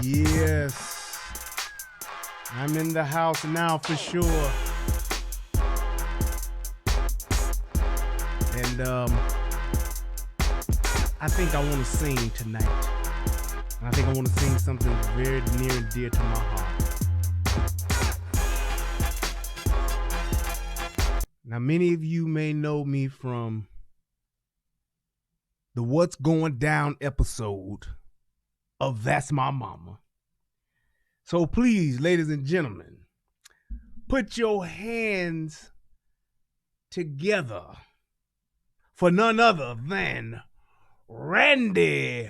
Yes, I'm in the house now for sure. And I think I want to sing tonight. I think I want to sing something very near and dear to my heart. Now, many of you may know me from the What's Going Down episode of That's My Mama. So please, ladies and gentlemen, put your hands together for none other than Randy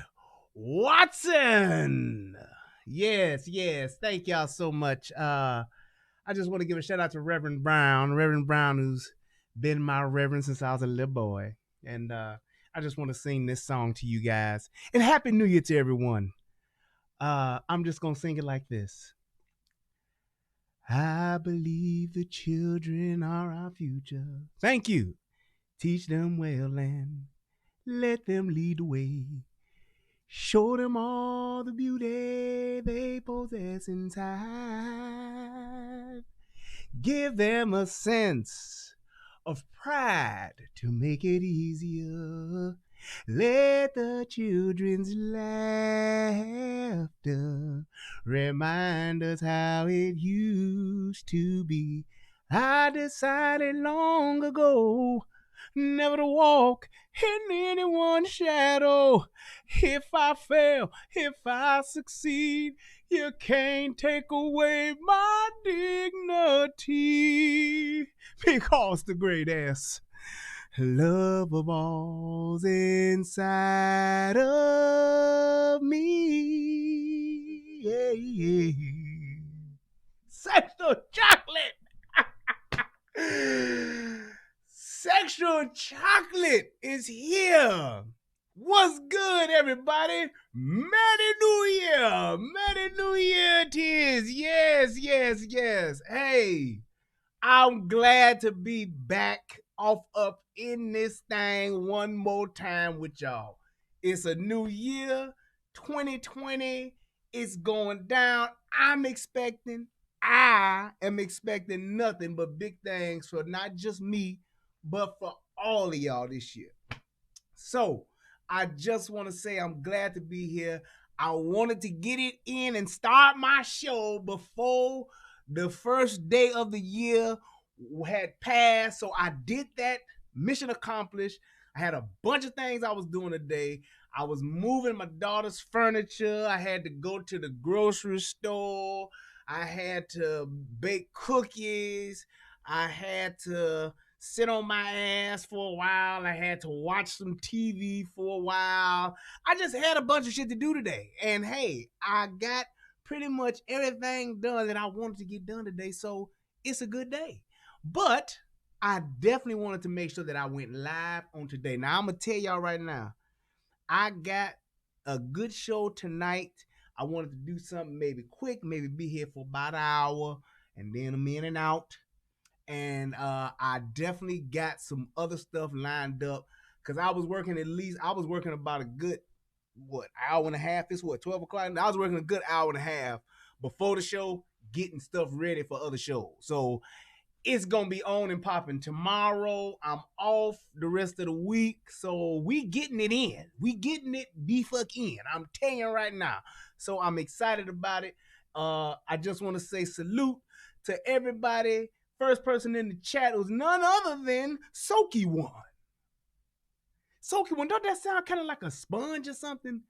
Watson. Yes. Thank y'all so much. I just want to give a shout out to Reverend Brown, who's been my reverend since I was a little boy. And I just want to sing this song to you guys. And Happy New Year to everyone. I'm just going to sing it like this. I believe the children are our future. Thank you. Teach them well and let them lead the way. Show them all the beauty they possess inside. Give them a sense of pride to make it easier. Let the children's laughter remind us how it used to be. I decided long ago never to walk in anyone's shadow. If I fail, if I succeed, you can't take away my dignity. Because the great ass love of all's inside of me. Yeah. Sexual chocolate. Sexual chocolate is here. What's good, everybody? Merry New Year. Merry New Year it is. Yes. Hey, I'm glad to be back up in this thing one more time with y'all. It's a new year, 2020. It's going down. I am expecting nothing but big things for not just me, but for all of y'all this year. So I just want to say I'm glad to be here. I wanted to get it in and start my show before the first day of the year had passed. So I did that. Mission accomplished. I had a bunch of things I was doing today. I was moving my daughter's furniture. I had to go to the grocery store. I had to bake cookies. I had to sit on my ass for a while. I had to watch some TV for a while. I just had a bunch of shit to do today. And hey, I got pretty much everything done that I wanted to get done today. So it's a good day. But I definitely wanted to make sure that I went live on today. Now, I'm going to tell y'all right now, I got a good show tonight. I wanted to do something maybe quick, maybe be here for about an hour, and then I'm in and out. And I definitely got some other stuff lined up because I was working about a good, hour and a half? It's 12 o'clock? I was working a good hour and a half before the show, getting stuff ready for other shows. So it's going to be on and popping tomorrow. I'm off the rest of the week. So we getting it in. We getting it the fuck in. I'm telling you right now. So I'm excited about it. I just want to say salute to everybody. First person in the chat was none other than Soaky One. Soaky One, don't that sound kind of like a sponge or something?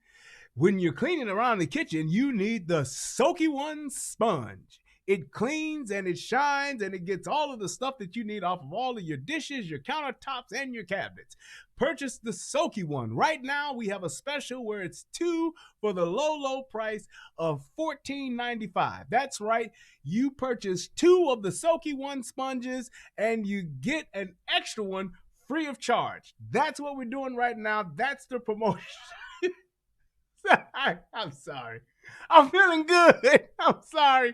When you're cleaning around the kitchen, you need the Soaky One sponge. It cleans and it shines and it gets all of the stuff that you need off of all of your dishes, your countertops, and your cabinets. Purchase the Soaky One. Right now, we have a special where it's 2 for the low price of $14.95. That's right. You purchase 2 of the Soaky One sponges and you get an extra one free of charge. That's what we're doing right now. That's the promotion. I'm sorry. I'm feeling good. I'm sorry.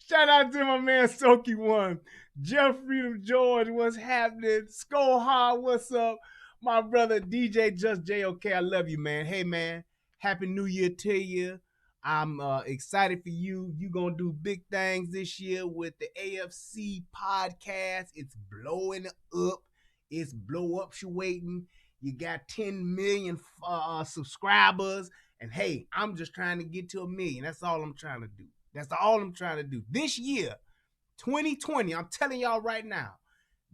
Shout out to my man Soaky One. Jeff Freedom George, what's happening? Skull Hard, what's up? My brother DJ Just JOK, I love you, man. Hey, man, Happy New Year to you. I'm excited for you. You gonna do big things this year with the AFC podcast. It's blowing up. It's blow up waiting. You got 10 million subscribers. And hey, I'm just trying to get to 1 million. That's all I'm trying to do. That's all I'm trying to do. This year, 2020, I'm telling y'all right now,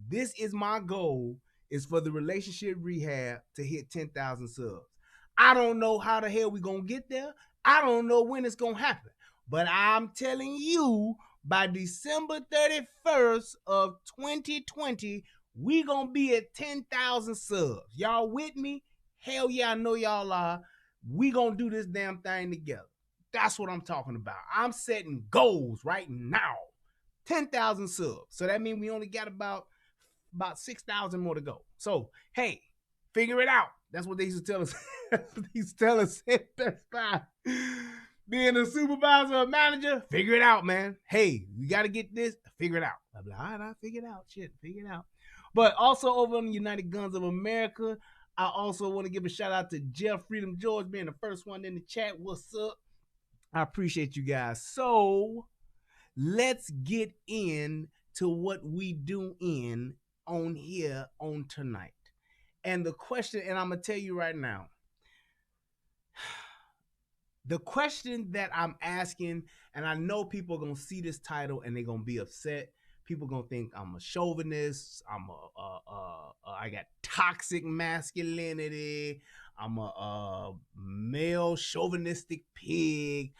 this is my goal, is for the relationship rehab to hit 10,000 subs. I don't know how the hell we gonna get there. I don't know when it's gonna happen. But I'm telling you, by December 31st of 2020, we gonna be at 10,000 subs. Y'all with me? Hell yeah, I know y'all are. We gonna do this damn thing together. That's what I'm talking about. I'm setting goals right now. 10,000 subs. So that means we only got about 6,000 more to go. So, hey, figure it out. That's what they used to tell us. They used to tell us at Best Buy. Being a supervisor or manager, figure it out, man. Hey, we got to get this, figure it out. I'm like, all right, I'll figure it out. Shit, figure it out. But also over on the United Guns of America, I also want to give a shout out to Jeff Freedom George being the first one in the chat. What's up? I appreciate you guys. So let's get in to what we do on here on tonight. And the question, and I'm going to tell you right now, the question that I'm asking, and I know people are going to see this title and they're going to be upset. People are going to think I'm a chauvinist. I got toxic masculinity. I'm a male chauvinistic pig,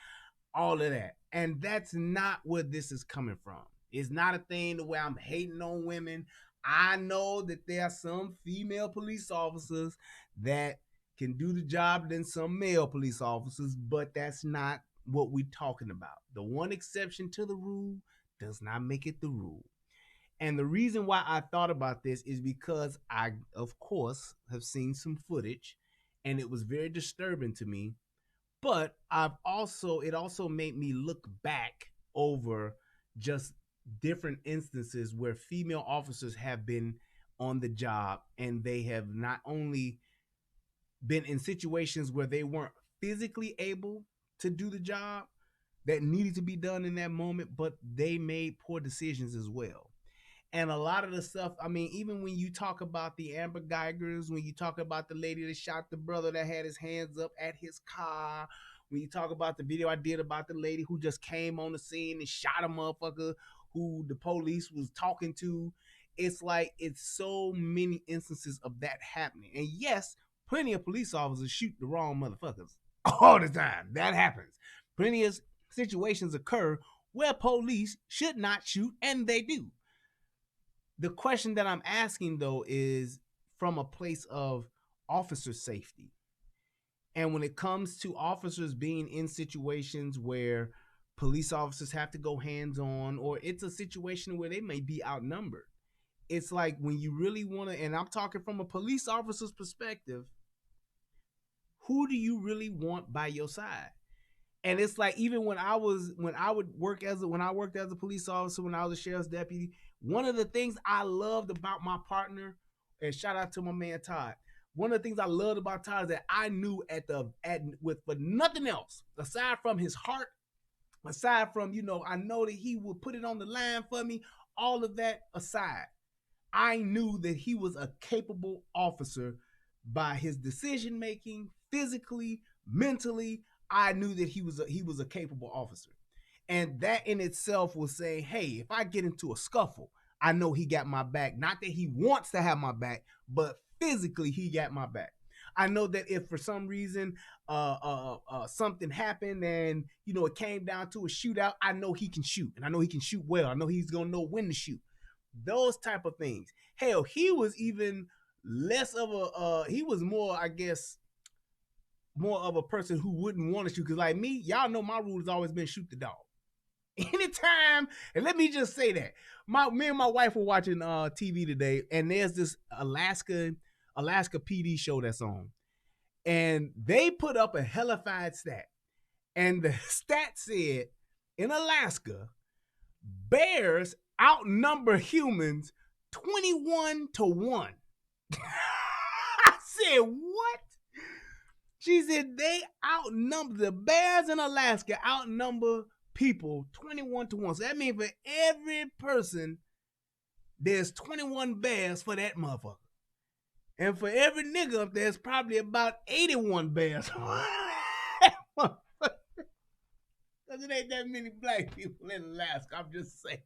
all of that. And that's not where this is coming from. It's not a thing the way I'm hating on women. I know that there are some female police officers that can do the job than some male police officers, but that's not what we're talking about. The one exception to the rule does not make it the rule. And the reason why I thought about this is because I, of course, have seen some footage, and it was very disturbing to me. But it also made me look back over just different instances where female officers have been on the job, and they have not only been in situations where they weren't physically able to do the job that needed to be done in that moment, but they made poor decisions as well. And a lot of the stuff, I mean, even when you talk about the Amber Geigers, when you talk about the lady that shot the brother that had his hands up at his car, when you talk about the video I did about the lady who just came on the scene and shot a motherfucker who the police was talking to, it's like it's so many instances of that happening. And yes, plenty of police officers shoot the wrong motherfuckers all the time. That happens. Plenty of situations occur where police should not shoot, and they do. The question that I'm asking, though, is from a place of officer safety. And when it comes to officers being in situations where police officers have to go hands-on, or it's a situation where they may be outnumbered, it's like when you really want to, and I'm talking from a police officer's perspective, who do you really want by your side? And it's like, even when I worked as a police officer, when I was a sheriff's deputy, one of the things I loved about my partner, and shout out to my man Todd, one of the things I loved about Todd is that I knew for nothing else, aside from his heart, aside from, I know that he would put it on the line for me, all of that aside, I knew that he was a capable officer by his decision making, physically, mentally. I knew that he was a capable officer. And that in itself was saying, hey, if I get into a scuffle, I know he got my back. Not that he wants to have my back, but physically he got my back. I know that if for some reason something happened and, it came down to a shootout, I know he can shoot, and I know he can shoot well. I know he's going to know when to shoot. Those type of things. Hell, he was even less of he was more, I guess, more of a person who wouldn't want to shoot. Because like me, y'all know my rule has always been shoot the dog. Anytime, and let me just say that. Me and my wife were watching TV today, and there's this Alaska PD show that's on. And they put up a hellified stat. And the stat said, in Alaska, bears outnumber humans 21-1. I said, what? She said they outnumber, the bears in Alaska outnumber people 21 to 1. So that means for every person, there's 21 bears for that motherfucker. And for every nigga up there, there's probably about 81 bears. Because it ain't that many black people in Alaska, I'm just saying.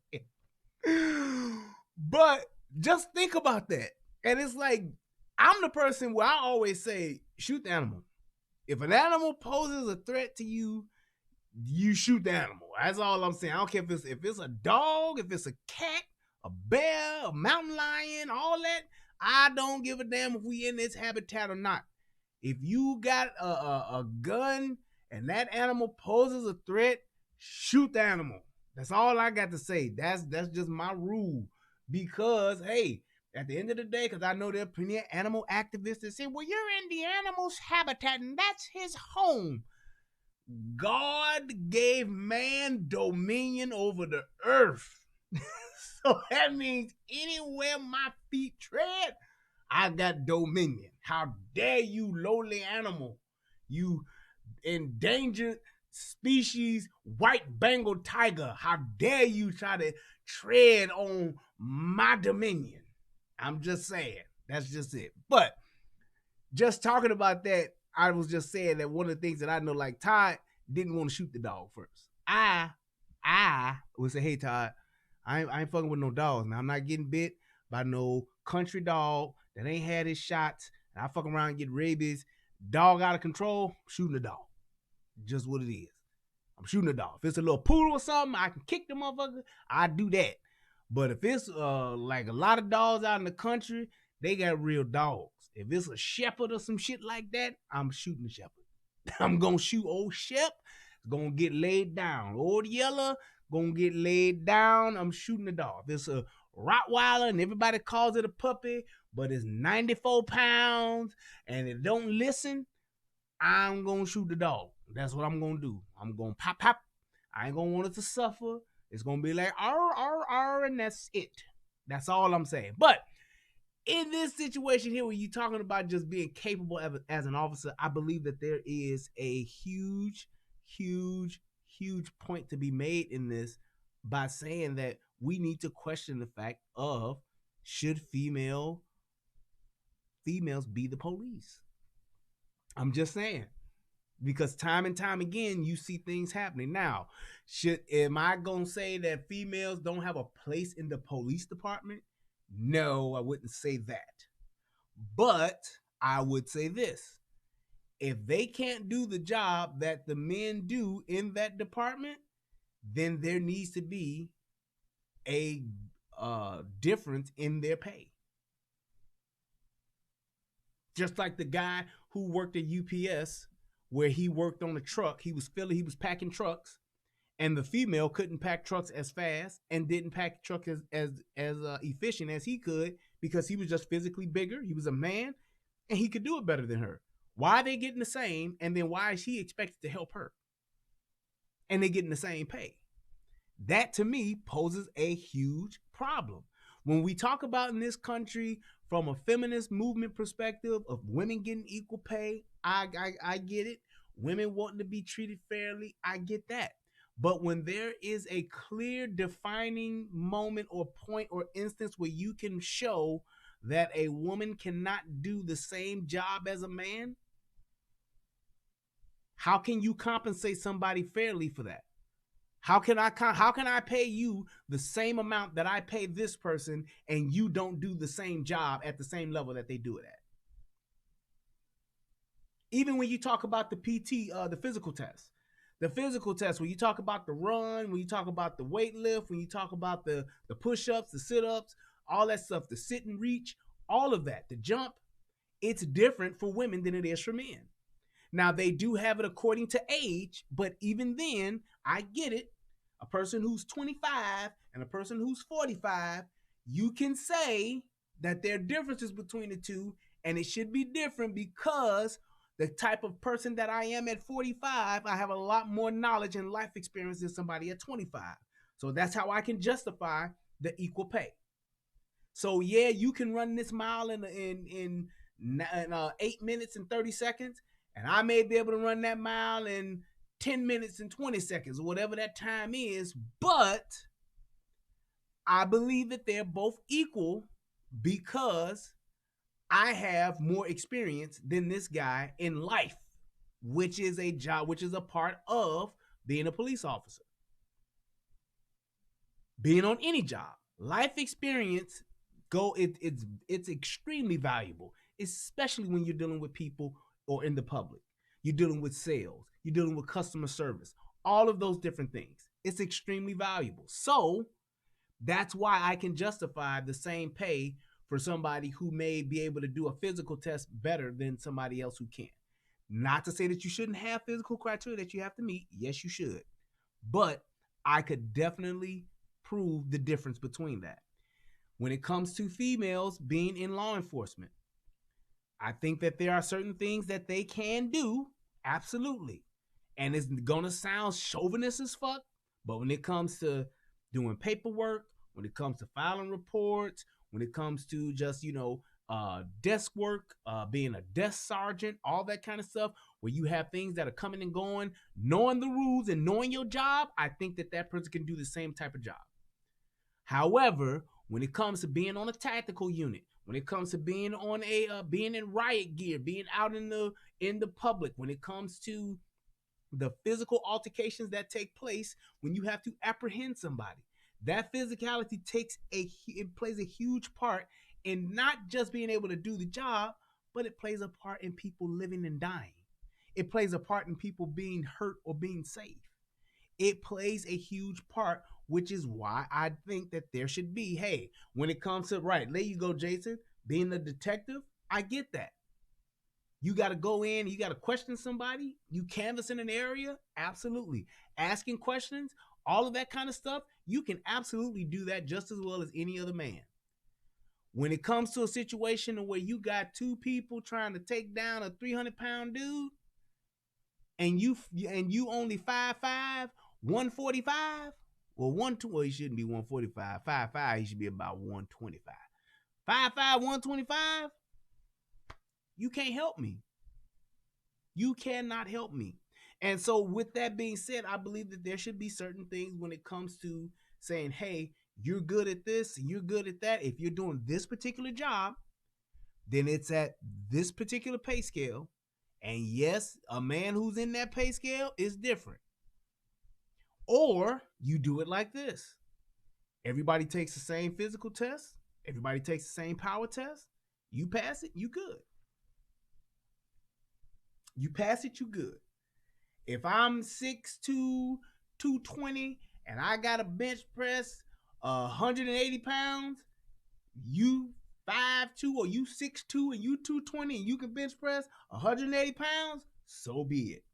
But just think about that. And it's like, I'm the person where I always say, shoot the animal. If an animal poses a threat to you, you shoot the animal. That's all I'm saying. I don't care if it's a dog, if it's a cat, a bear, a mountain lion, all that. I don't give a damn if we in its habitat or not. If you got a gun and that animal poses a threat, shoot the animal. That's all I got to say. That's just my rule. Because, hey, at the end of the day, because I know there are plenty of animal activists that say, well, you're in the animal's habitat and that's his home. God gave man dominion over the earth. So that means anywhere my feet tread, I got dominion. How dare you, lowly animal, you endangered species, white Bengal tiger. How dare you try to tread on my dominion? I'm just saying. That's just it. But just talking about that, I was just saying that one of the things that I know, like Todd didn't want to shoot the dog first. I would say, hey Todd, I ain't fucking with no dogs, man. I'm not getting bit by no country dog that ain't had his shots, and I fuck around and get rabies. Dog out of control, shooting the dog. Just what it is. I'm shooting the dog. If it's a little poodle or something, I can kick the motherfucker. I do that. But if it's like a lot of dogs out in the country, they got real dogs. If it's a shepherd or some shit like that, I'm shooting the shepherd. I'm gonna shoot old Shep. It's gonna get laid down. Old Yeller gonna get laid down. I'm shooting the dog. If it's a Rottweiler and everybody calls it a puppy, but it's 94 pounds and it don't listen, I'm gonna shoot the dog. That's what I'm gonna do. I'm gonna pop. I ain't gonna want it to suffer. It's gonna be like R, and that's it. That's all I'm saying. But in this situation here, where you're talking about just being capable as an officer, I believe that there is a huge point to be made in this by saying that we need to question the fact of, should females be the police? I'm just saying. Because time and time again, you see things happening. Now, am I going to say that females don't have a place in the police department? No, I wouldn't say that. But I would say this. If they can't do the job that the men do in that department, then there needs to be a difference in their pay. Just like the guy who worked at UPS, where he worked on a truck, he was packing trucks, and the female couldn't pack trucks as fast and didn't pack trucks as efficient as he could, because he was just physically bigger. He was a man, and he could do it better than her. Why are they getting the same, and then why is he expected to help her? And they're getting the same pay. That, to me, poses a huge problem. When we talk about in this country from a feminist movement perspective of women getting equal pay, I get it. Women wanting to be treated fairly, I get that. But when there is a clear defining moment or point or instance where you can show that a woman cannot do the same job as a man, how can you compensate somebody fairly for that? How can I pay you the same amount that I pay this person and you don't do the same job at the same level that they do it at? Even when you talk about the PT, the physical test, when you talk about the run, when you talk about the weight lift, when you talk about the push-ups, the sit-ups, all that stuff, the sit and reach, all of that, the jump, it's different for women than it is for men. Now, they do have it according to age, but even then, I get it. A person who's 25 and a person who's 45, you can say that there are differences between the two, and it should be different because the type of person that I am at 45, I have a lot more knowledge and life experience than somebody at 25. So that's how I can justify the equal pay. So yeah, you can run this mile in 8 minutes and 30 seconds, And I may be able to run that mile in 10 minutes and 20 seconds, or whatever that time is, but I believe that they're both equal because I have more experience than this guy in life, which is a job, which is a part of being a police officer. Being on any job, life experience it's extremely valuable, especially when you're dealing with people or in the public. You're dealing with sales, you're dealing with customer service, all of those different things. It's extremely valuable. So that's why I can justify the same pay for somebody who may be able to do a physical test better than somebody else who can't. Not to say that you shouldn't have physical criteria that you have to meet. Yes, you should. But I could definitely prove the difference between that. When it comes to females being in law enforcement, I think that there are certain things that they can do, absolutely. And it's gonna sound chauvinist as fuck, but when it comes to doing paperwork, when it comes to filing reports, when it comes to just, desk work, being a desk sergeant, all that kind of stuff, where you have things that are coming and going, knowing the rules and knowing your job, I think that that person can do the same type of job. However, when it comes to being on a tactical unit, when it comes to being on being in riot gear, being out in the public, when it comes to the physical altercations that take place when you have to apprehend somebody, that physicality it plays a huge part in not just being able to do the job, but it plays a part in people living and dying. It plays a part in people being hurt or being safe. It plays a huge part, which is why I think that there should be, hey, when it comes to, right, there you go, Jason, being a detective, I get that. You got to go in, you got to question somebody, you canvass in an area, absolutely. Asking questions, all of that kind of stuff, you can absolutely do that just as well as any other man. When it comes to a situation where you got two people trying to take down a 300-pound dude, and you only 5'5", 145, well, he shouldn't be 145, 5'5", he should be about 125. 5'5", 125, you can't help me. You cannot help me. And so with that being said, I believe that there should be certain things when it comes to saying, hey, you're good at this and you're good at that. If you're doing this particular job, then it's at this particular pay scale. And yes, a man who's in that pay scale is different. Or you do it like this. Everybody takes the same physical test. Everybody takes the same power test. You pass it, you good. You pass it, you good. If I'm 6'2", 220, and I got a bench press 180 pounds, you 5'2", or you 6'2", and you 220, and you can bench press 180 pounds, so be it.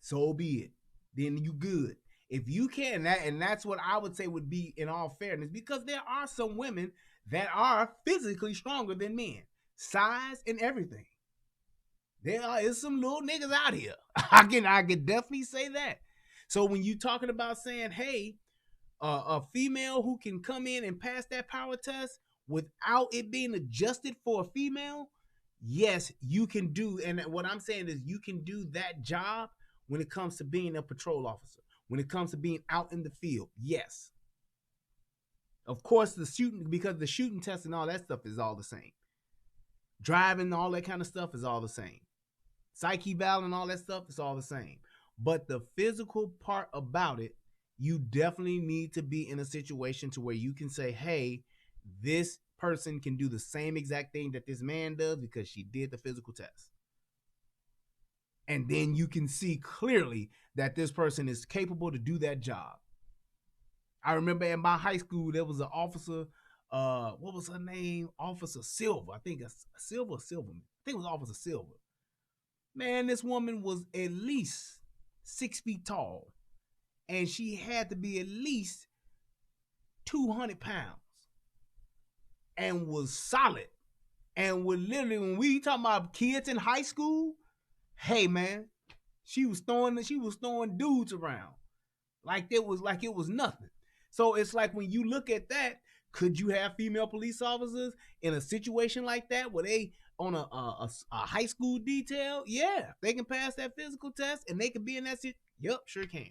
So be it. Then you good. If you can, and that's what I would say would be in all fairness, because there are some women that are physically stronger than men, size and everything. There is some little niggas out here. I can definitely say that. So when you talking about saying, hey, a female who can come in and pass that power test without it being adjusted for a female, yes, you can do. And what I'm saying is you can do that job when it comes to being a patrol officer, when it comes to being out in the field. Yes. Of course, because the shooting test and all that stuff is all the same. Driving, all that kind of stuff is all the same. Psyche eval and all that stuff, it's all the same. But the physical part about it, you definitely need to be in a situation to where you can say, hey, this person can do the same exact thing that this man does because she did the physical test. And then you can see clearly that this person is capable to do that job. I remember in my high school, there was an officer, what was her name? Officer Silver. I think Silverman. I think it was Officer Silver. Man, this woman was at least 6 feet tall, and she had to be at least 200 pounds, and was solid, and would literally, when we talking about kids in high school, hey man, she was throwing dudes around like it was nothing. So it's like when you look at that, could you have female police officers in a situation like that where they on a high school detail, yeah, they can pass that physical test and they can be in that situation. Yep, sure can.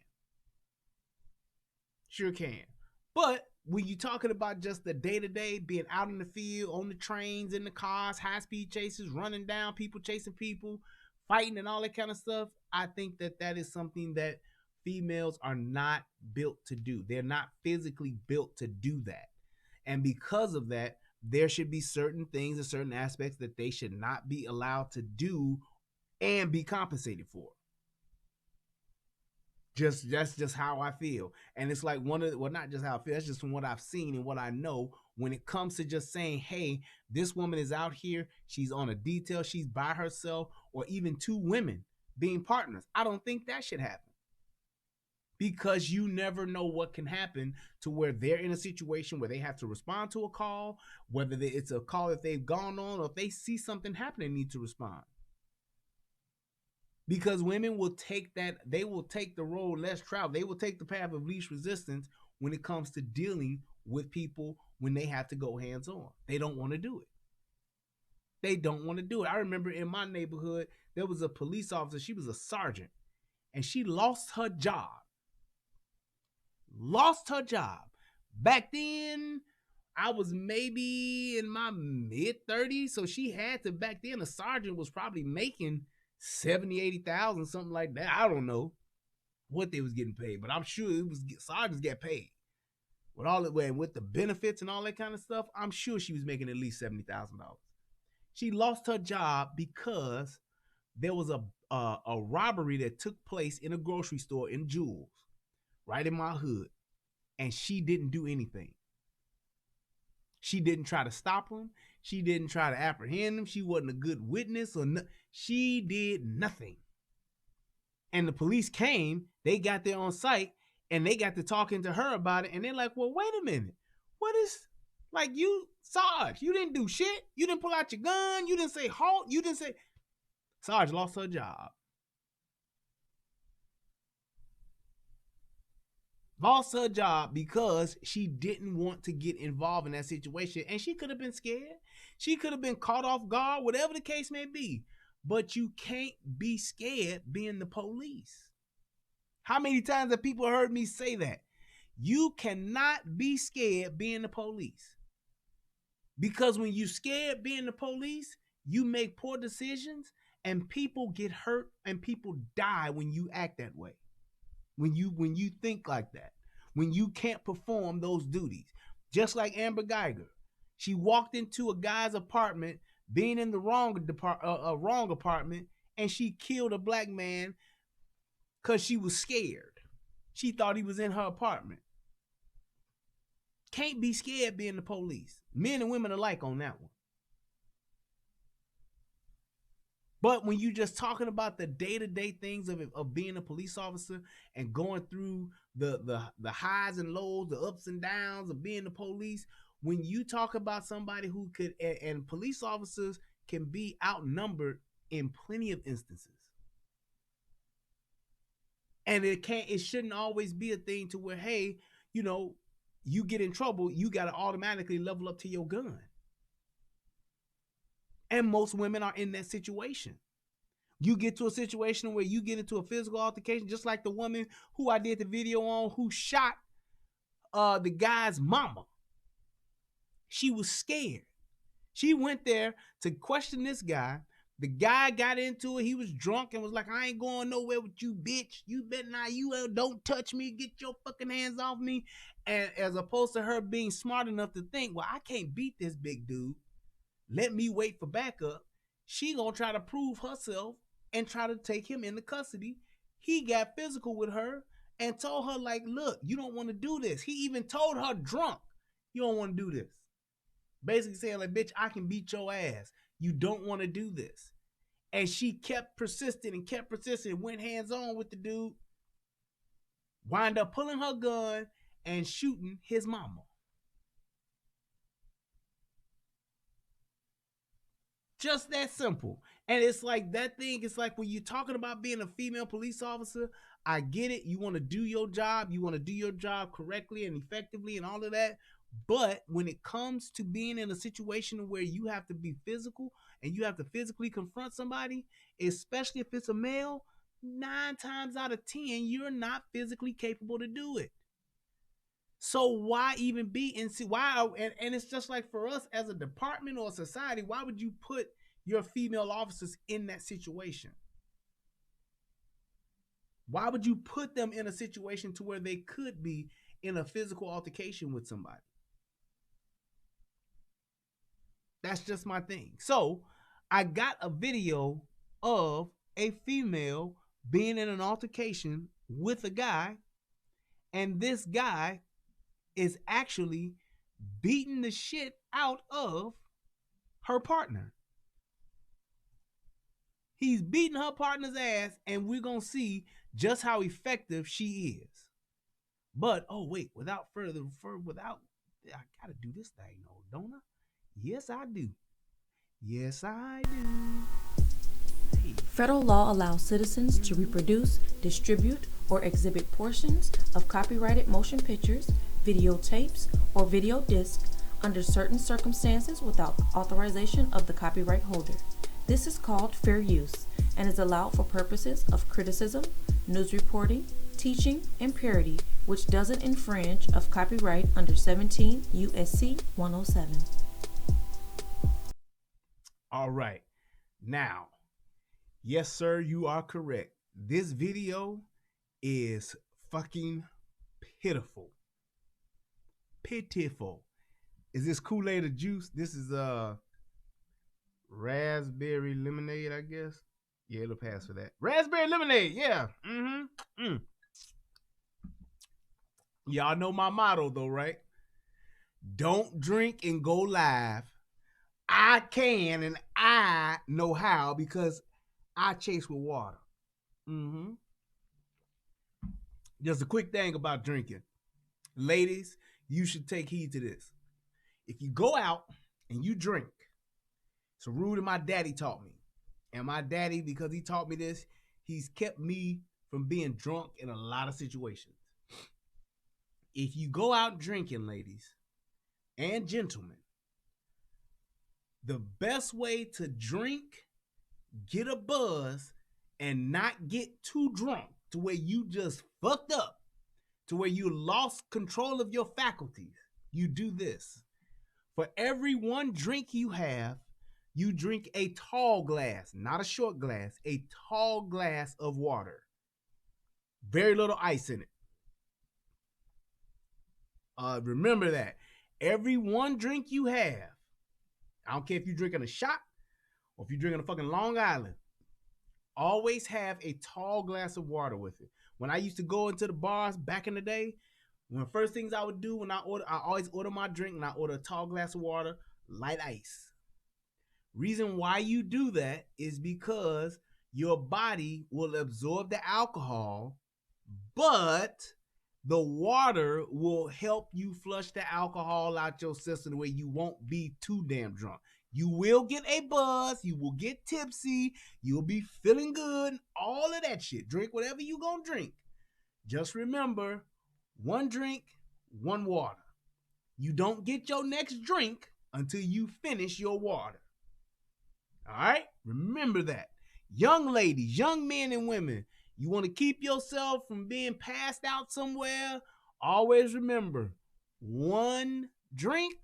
Sure can. But when you're talking about just the day to day, being out in the field, on the trains, in the cars, high speed chases, running down people, chasing people, fighting, and all that kind of stuff, I think that that is something that females are not built to do. They're not physically built to do that. And because of that, there should be certain things and certain aspects that they should not be allowed to do and be compensated for. Just that's just how I feel. And it's like one of the, well, not just how I feel, that's just from what I've seen and what I know when it comes to just saying, hey, this woman is out here, she's on a detail, she's by herself, or even two women being partners. I don't think that should happen. Because you never know what can happen to where they're in a situation where they have to respond to a call, whether it's a call that they've gone on or if they see something happening, need to respond. Because women will take that, they will take the road less traveled, they will take the path of least resistance when it comes to dealing with people when they have to go hands on. They don't want to do it. They don't want to do it. I remember in my neighborhood, there was a police officer, she was a sergeant, and she lost her job. Lost her job. Back then, I was maybe in my mid 30s, so she had to, back then, a sergeant was probably making 70, 80,000, something like that. I don't know what they was getting paid, but I'm sure it was sergeants get paid with all the way with the benefits and all that kind of stuff. I'm sure she was making at least $70,000. She lost her job because there was a robbery that took place in a grocery store in Jules, right in my hood, and she didn't do anything. She didn't try to stop him. She didn't try to apprehend him. She wasn't a good witness or she did nothing. And the police came, they got there on site, and they got to talking to her about it. And they're like, well, wait a minute. What is, like, you, Sarge, you didn't do shit. You didn't pull out your gun. You didn't say halt. You didn't say, Sarge lost her job. Lost her job because she didn't want to get involved in that situation. And she could have been scared. She could have been caught off guard, whatever the case may be. But you can't be scared being the police. How many times have people heard me say that? You cannot be scared being the police. Because when you're scared being the police, you make poor decisions and people get hurt and people die when you act that way. When you think like that, when you can't perform those duties. Just like Amber Geiger, she walked into a guy's apartment being in the wrong apartment, and she killed a black man because she was scared. She thought he was in her apartment. Can't be scared being the police. Men and women alike on that one. But when you're just talking about the day-to-day things of being a police officer and going through the highs and lows, the ups and downs of being the police, when you talk about somebody who could, and police officers can be outnumbered in plenty of instances. And it shouldn't always be a thing to where, hey, you get in trouble, you got to automatically level up to your gun. And most women are in that situation. You get to a situation where you get into a physical altercation, just like the woman who I did the video on who shot the guy's mama. She was scared. She went there to question this guy. The guy got into it. He was drunk and was like, I ain't going nowhere with you, bitch. You better not. You don't touch me. Get your fucking hands off me. And as opposed to her being smart enough to think, well, I can't beat this big dude. Let me wait for backup. She gonna try to prove herself and try to take him into custody. He got physical with her and told her, like, look, you don't want to do this. He even told her drunk, you don't want to do this. Basically saying, like, bitch, I can beat your ass. You don't want to do this. And she kept persisting and kept persisting, went hands on with the dude, wind up pulling her gun and shooting his mama. Just that simple. And it's like that thing, it's like when you're talking about being a female police officer, I get it. You want to do your job. You want to do your job correctly and effectively and all of that. But when it comes to being in a situation where you have to be physical and you have to physically confront somebody, especially if it's a male, 9 times out of 10, you're not physically capable to do it. So why even be in and it's just like for us as a department or a society, why would you put your female officers in that situation? Why would you put them in a situation to where they could be in a physical altercation with somebody? That's just my thing. So I got a video of a female being in an altercation with a guy, and this guy is actually beating the shit out of her partner. He's beating her partner's ass, and we're going to see just how effective she is. But, oh, wait, I got to do this thing, don't I? Yes, I do. Yes, I do. Hey. Federal law allows citizens to reproduce, distribute, or exhibit portions of copyrighted motion pictures, videotapes, or video discs under certain circumstances without authorization of the copyright holder. This is called fair use and is allowed for purposes of criticism, news reporting, teaching, and parody, which doesn't infringe of copyright under 17 U.S.C. 107. All right. Now, yes, sir, you are correct. This video is fucking pitiful. Pitiful. Is this Kool-Aid or juice? This is raspberry lemonade, I guess. Yeah, it'll pass for that. Raspberry lemonade, yeah. Y'all know my motto though, right? Don't drink and go live. I can and I know how because I chase with water. Just a quick thing about drinking. Ladies, you should take heed to this. If you go out and you drink, it's a rule that my daddy taught me. And my daddy, because he taught me this, he's kept me from being drunk in a lot of situations. If you go out drinking, ladies and gentlemen, the best way to drink, get a buzz, and not get too drunk to where you just fucked up, to where you lost control of your faculties, you do this. For every one drink you have, you drink a tall glass, not a short glass, a tall glass of water. Very little ice in it. Remember that. Every one drink you have, I don't care if you're drinking a shot or if you're drinking a fucking Long Island, always have a tall glass of water with it. When I used to go into the bars back in the day, one of the first things I would do when I always order my drink, and I order a tall glass of water, light ice. Reason why you do that is because your body will absorb the alcohol, but the water will help you flush the alcohol out your system the way you won't be too damn drunk. You will get a buzz, you will get tipsy, you'll be feeling good, all of that shit. Drink whatever you gonna drink. Just remember, one drink, one water. You don't get your next drink until you finish your water. All right? Remember that. Young ladies, young men and women, you want to keep yourself from being passed out somewhere? Always remember, one drink,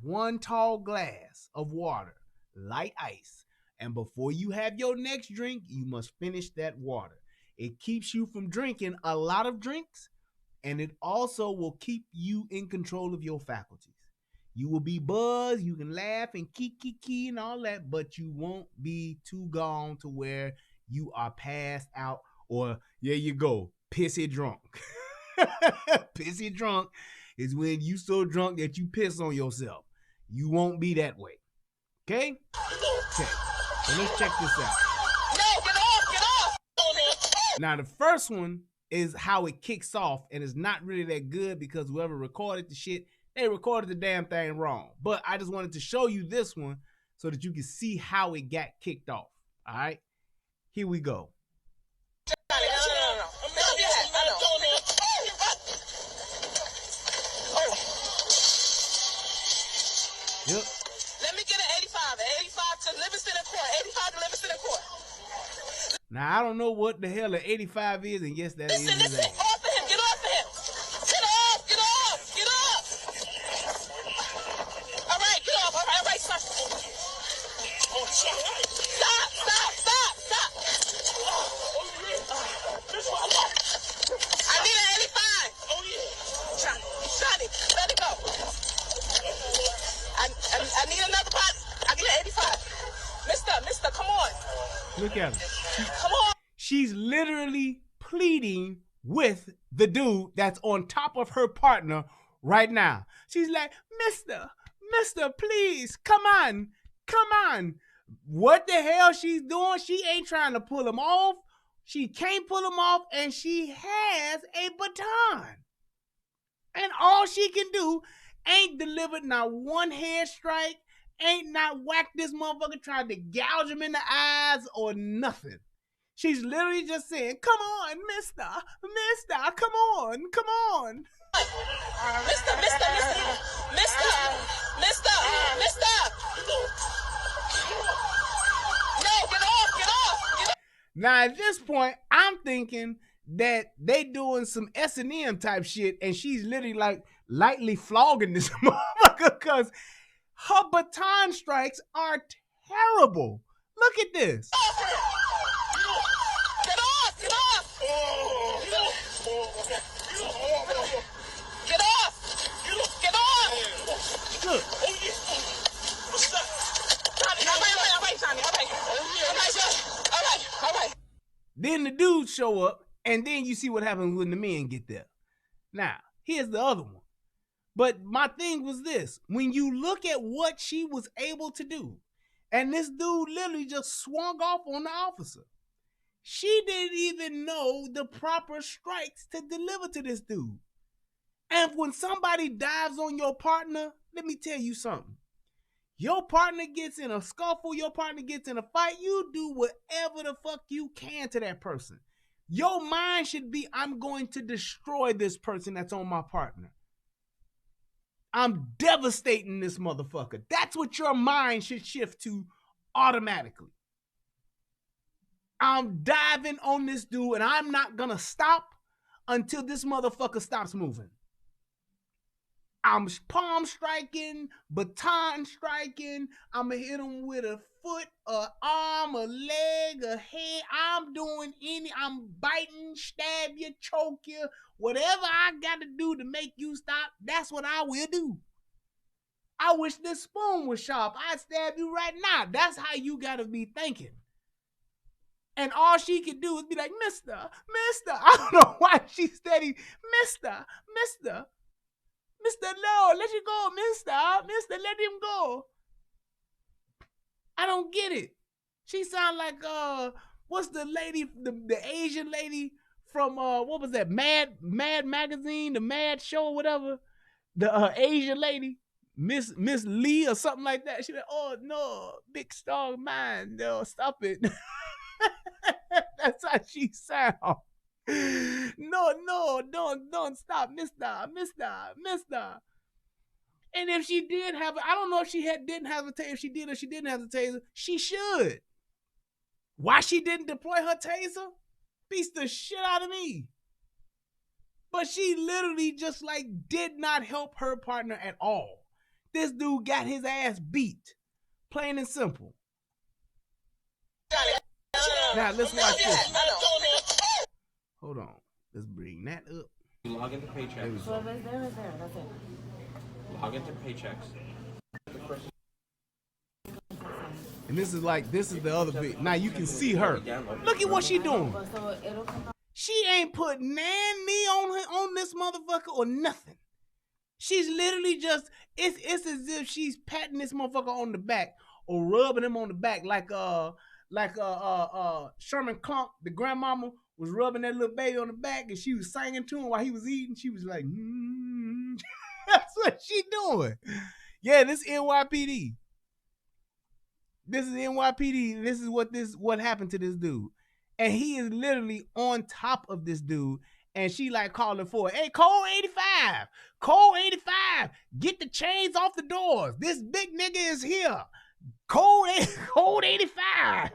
one tall glass of water, light ice. And before you have your next drink, you must finish that water. It keeps you from drinking a lot of drinks, and it also will keep you in control of your faculties. You will be buzzed, you can laugh and kiki and all that, but you won't be too gone to where you are passed out or, there you go, pissy drunk. Pissy drunk is when you so drunk that you piss on yourself. You won't be that way. Okay? Okay. So let's check this out. No, get off! Now, the first one is how it kicks off, and it's not really that good because whoever recorded the shit, they recorded the damn thing wrong. But I just wanted to show you this one so that you can see how it got kicked off. All right? Here we go. Yep. Let me get an 85. An 85 to live Now, I don't know what the hell an 85 is, and yes, that is his ass. Listen, off of him, get off of him. Get off, get off, get off. All right, get off, all right, stop. Stop. I need an 85. Oh, yeah. Johnny, let it go. I need another pot. I need an 85. Mister, come on. Look at her. Come on. She's literally pleading with the dude that's on top of her partner right now. She's like, Mister, please, come on. What the hell she's doing? She ain't trying to pull him off. She can't pull him off, and she has a baton. And all she can do ain't delivered not one head strike, ain't not whacked this motherfucker, tried to gouge him in the eyes or nothing. She's literally just saying, come on, mister, come on. Mister. No, get off. Now, at this point, I'm thinking that they doing some S&M type shit, and she's literally like lightly flogging this motherfucker because her baton strikes are terrible. Look at this. Get off. Look. All right. Then the dudes show up, and then you see what happens when the men get there. Now, here's the other one. But my thing was this. When you look at what she was able to do, and this dude literally just swung off on the officer. She didn't even know the proper strikes to deliver to this dude. And when somebody dives on your partner, let me tell you something. Your partner gets in a scuffle, your partner gets in a fight, you do whatever the fuck you can to that person. Your mind should be, I'm going to destroy this person that's on my partner. I'm devastating this motherfucker. That's what your mind should shift to automatically. I'm diving on this dude, and I'm not gonna stop until this motherfucker stops moving. I'm palm striking, baton striking. I'm gonna hit him with a foot, a arm, a leg, a head. I'm biting, stab you, choke you. Whatever I gotta do to make you stop, that's what I will do. I wish this spoon was sharp. I'd stab you right now. That's how you gotta be thinking. And all she could do is be like, Mister. I don't know why she's steady. Mister, no, let you go, Mister, let him go. I don't get it. She sound like, what's the lady, the Asian lady from, what was that, Mad Magazine, the Mad Show or whatever? The Asian lady, Miss Lee or something like that. She like, oh, no, big strong mind, no, stop it. That's how she sound. No, don't stop, Mister. And if she did have, I don't know if she didn't have a taser. If she did or she didn't have the taser, she should. Why she didn't deploy her taser? Beats the shit out of me. But she literally just like did not help her partner at all. This dude got his ass beat. Plain and simple. Now let's watch this. Hold on. Let's bring that up. You log into Paychex. So if it's there, it's there. That's it. Log into Paychex. And this is the other bit. Now you can see her. Look at what she doing. So it'll come out. She ain't put knee on this motherfucker or nothing. She's literally just, it's as if she's patting this motherfucker on the back or rubbing him on the back like Sherman Klump, the grandmama, was rubbing that little baby on the back and she was singing to him while he was eating. She was like, That's what she doing. Yeah, this NYPD. This is NYPD. This is what happened to this dude. And he is literally on top of this dude. And she like calling for it. Hey, Cole 85, get the chains off the doors. This big nigga is here. Code 85.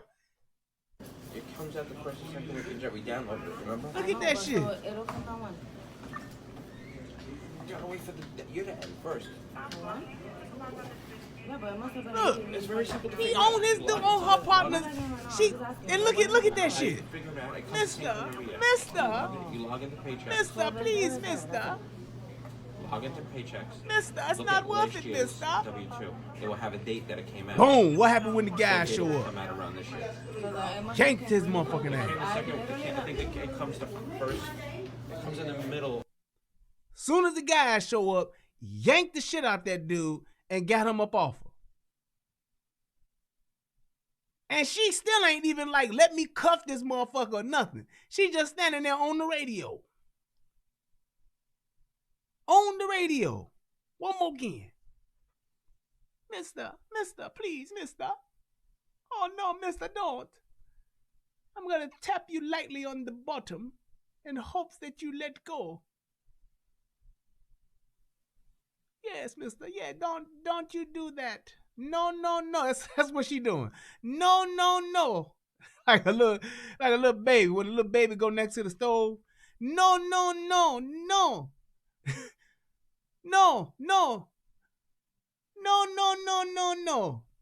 It comes out the first and second weekend that we downloaded it, remember? Look at that shit. So it'll come down one. You gotta wait for you to end first. One? Yeah, but it must have been. Look, It's very simple to he figure on his out. on her partner. She and look at that shit. Figure it out. It comes the same Mister, thing every year. mister, You log into Paychex. mister, please, mister. Log into Paychex. Mister, it's Look not at worth last it, year's mister. W-2. It will have a date that it came out. Boom, what happened when the guys It show will up? come out around this year. Yanked his motherfucking And ass. the second, I think it comes the first. It comes in the middle. Soon as the guys show up, yanked the shit out that dude and got him up off her. And she still ain't even like, let me cuff this motherfucker or nothing. She just standing there on the radio. On the radio. One more again. Mister, please, mister. Oh no, mister, don't. I'm gonna tap you lightly on the bottom in hopes that you let go. Yes, mister. Yeah, don't you do that. No. That's what she doing. No. Like a little baby. When a little baby go next to the stove. No. No.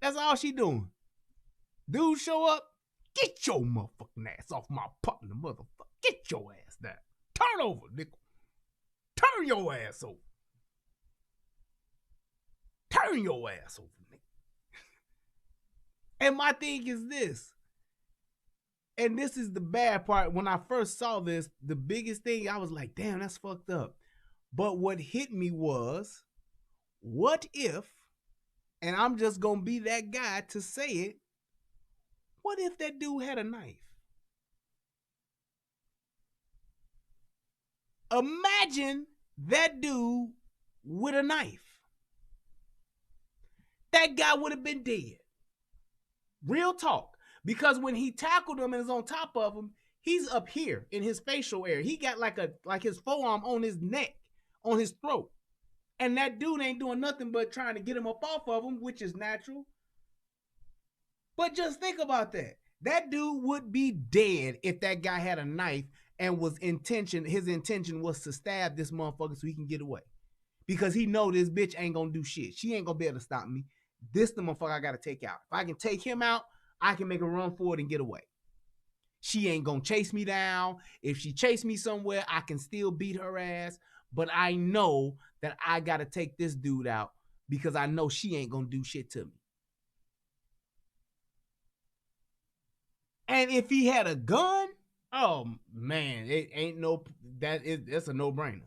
That's all she doing. Dude show up. Get your motherfucking ass off my partner, motherfucker. Get your ass down. Turn over, nickel. Turn your ass over. Turn your ass over, nigga. And my thing is this. And this is the bad part. When I first saw this, the biggest thing, I was like, damn, that's fucked up. But what hit me was, what if, and I'm just going to be that guy to say it, what if that dude had a knife? Imagine that dude with a knife. That guy would have been dead. Real talk. Because when he tackled him and is on top of him, he's up here in his facial area. He got like his forearm on his neck, on his throat. And that dude ain't doing nothing but trying to get him up off of him, which is natural. But just think about that. That dude would be dead if that guy had a knife and his intention was to stab this motherfucker so he can get away. Because he know this bitch ain't gonna do shit. She ain't gonna be able to stop me. This the motherfucker I gotta take out. If I can take him out, I can make a run for it and get away. She ain't gonna chase me down. If she chase me somewhere, I can still beat her ass. But I know that I gotta take this dude out because I know she ain't gonna do shit to me. And if he had a gun, oh man, it ain't that's a no-brainer.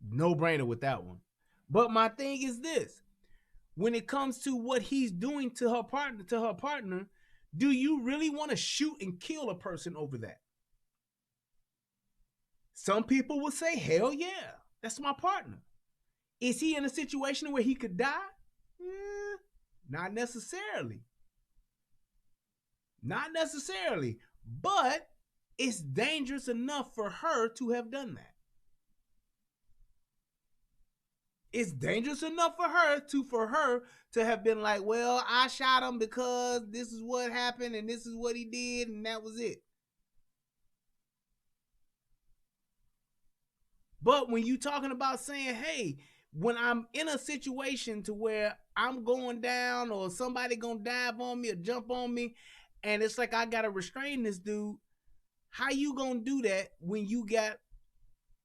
No-brainer with that one. But my thing is this. When it comes to what he's doing to her partner, do you really want to shoot and kill a person over that? Some people will say, hell yeah, that's my partner. Is he in a situation where he could die? Not necessarily. Not necessarily. But it's dangerous enough for her to have done that. It's dangerous enough for her to have been like, well, I shot him because this is what happened and this is what he did and that was it. But when you talking about saying, hey, when I'm in a situation to where I'm going down or somebody gonna dive on me or jump on me and it's like I gotta restrain this dude, how you gonna do that when you got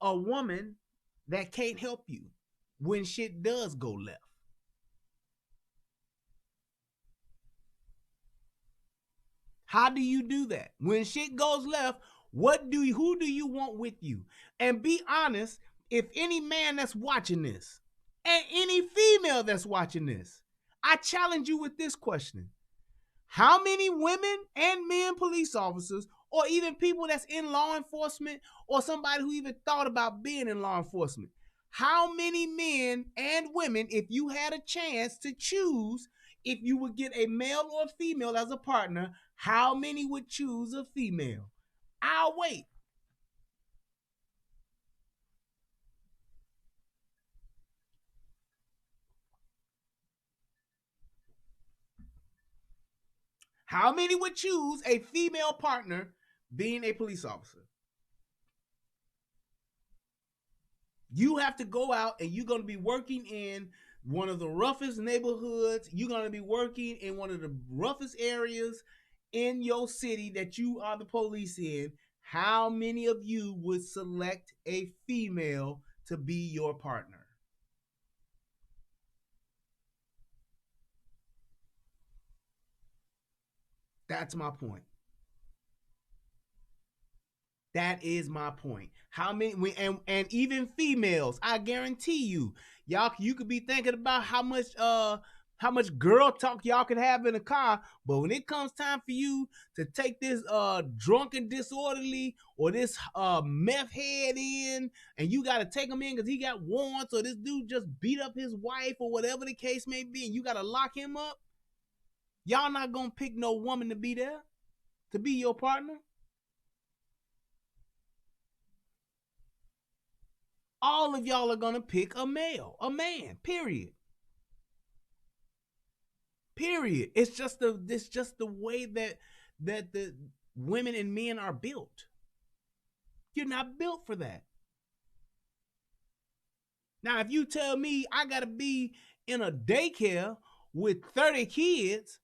a woman that can't help you when shit does go left? How do you do that? When shit goes left, who do you want with you? And be honest, if any man that's watching this, and any female that's watching this, I challenge you with this question. How many women and men police officers, or even people that's in law enforcement, or somebody who even thought about being in law enforcement, how many men and women, if you had a chance to choose if you would get a male or a female as a partner, how many would choose a female? I'll wait. How many would choose a female partner being a police officer? You have to go out and you're going to be working in one of the roughest neighborhoods. You're going to be working in one of the roughest areas in your city that you are the police in. How many of you would select a female to be your partner? That's my point. That is my point. How many and even females, I guarantee you, y'all, you could be thinking about how much girl talk y'all could have in a car, but when it comes time for you to take this drunk and disorderly or this meth head in, and you got to take him in because he got warrants, or this dude just beat up his wife or whatever the case may be, and you got to lock him up, y'all not gonna pick no woman to be there, to be your partner. All of y'all are gonna pick a male, a man, period. Period. It's just the way that the women and men are built. You're not built for that. Now, if you tell me I gotta be in a daycare with 30 kids,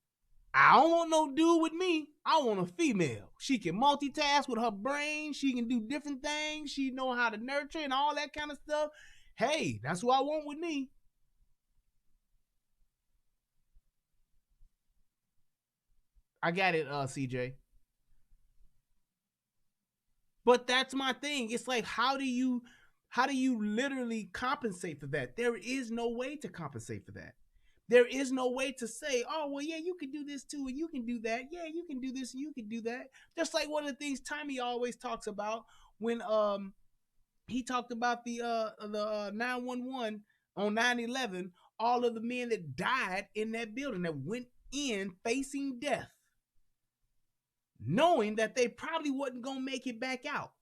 I don't want no dude with me. I want a female. She can multitask with her brain. She can do different things. She know how to nurture and all that kind of stuff. Hey, that's who I want with me. I got it, CJ. But that's my thing. It's like, how do you literally compensate for that? There is no way to compensate for that. There is no way to say, oh, well, yeah, you can do this too, and you can do that. Yeah, you can do this, and you can do that. Just like one of the things Tommy always talks about when he talked about the 911 on 9/11, all of the men that died in that building that went in facing death, knowing that they probably wasn't going to make it back out.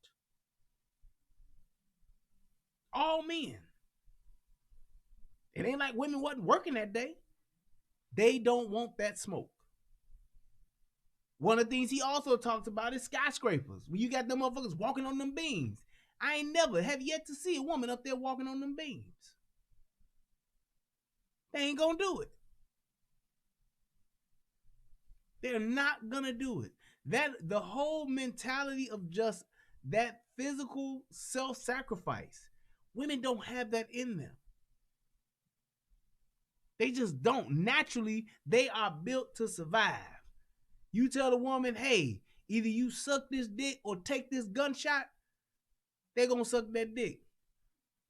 All men. It ain't like women wasn't working that day. They don't want that smoke. One of the things he also talks about is skyscrapers. When you got them motherfuckers walking on them beams. I ain't never have yet to see a woman up there walking on them beams. They ain't gonna do it. They're not gonna do it. That the whole mentality of just that physical self-sacrifice. Women don't have that in them. They just don't. Naturally, they are built to survive. You tell the woman, hey, either you suck this dick or take this gunshot, they're going to suck that dick.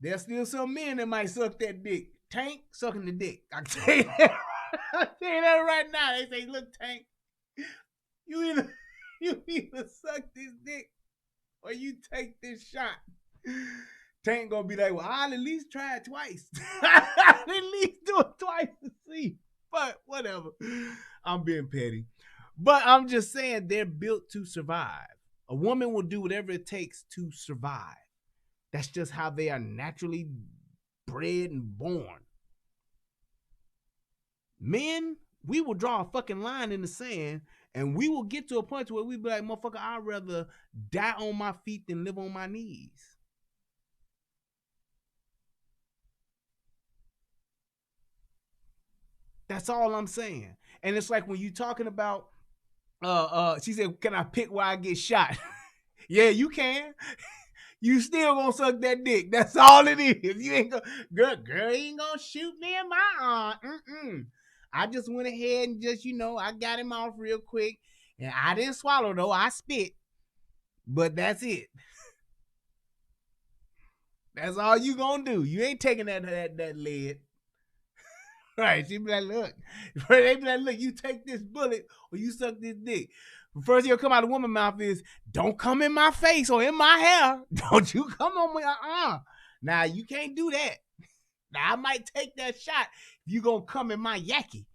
There's still some men that might suck that dick. Tank, sucking the dick. I can tell you that. I can tell you that right now. They say, look, Tank, you either suck this dick or you take this shot. Tank gonna be like, well, I'll at least try it twice. I'll at least do it twice to see. But whatever. I'm being petty. But I'm just saying they're built to survive. A woman will do whatever it takes to survive. That's just how they are naturally bred and born. Men, we will draw a fucking line in the sand and we will get to a point where we be like, motherfucker, I'd rather die on my feet than live on my knees. That's all I'm saying. And it's like when you talking about, she said, can I pick where I get shot? Yeah, you can. You still gonna suck that dick. That's all it is. You ain't gonna, girl, you ain't gonna shoot me in my arm. I just went ahead and just, I got him off real quick. And I didn't swallow though, I spit. But that's it. That's all you gonna do. You ain't taking that lead. Right, she be like, look. They be like, look, you take this bullet or you suck this dick. The first thing that'll come out of the woman's mouth is, don't come in my face or in my hair. Don't you come on me. Now, you can't do that. Now, I might take that shot if you gonna come in my yaki.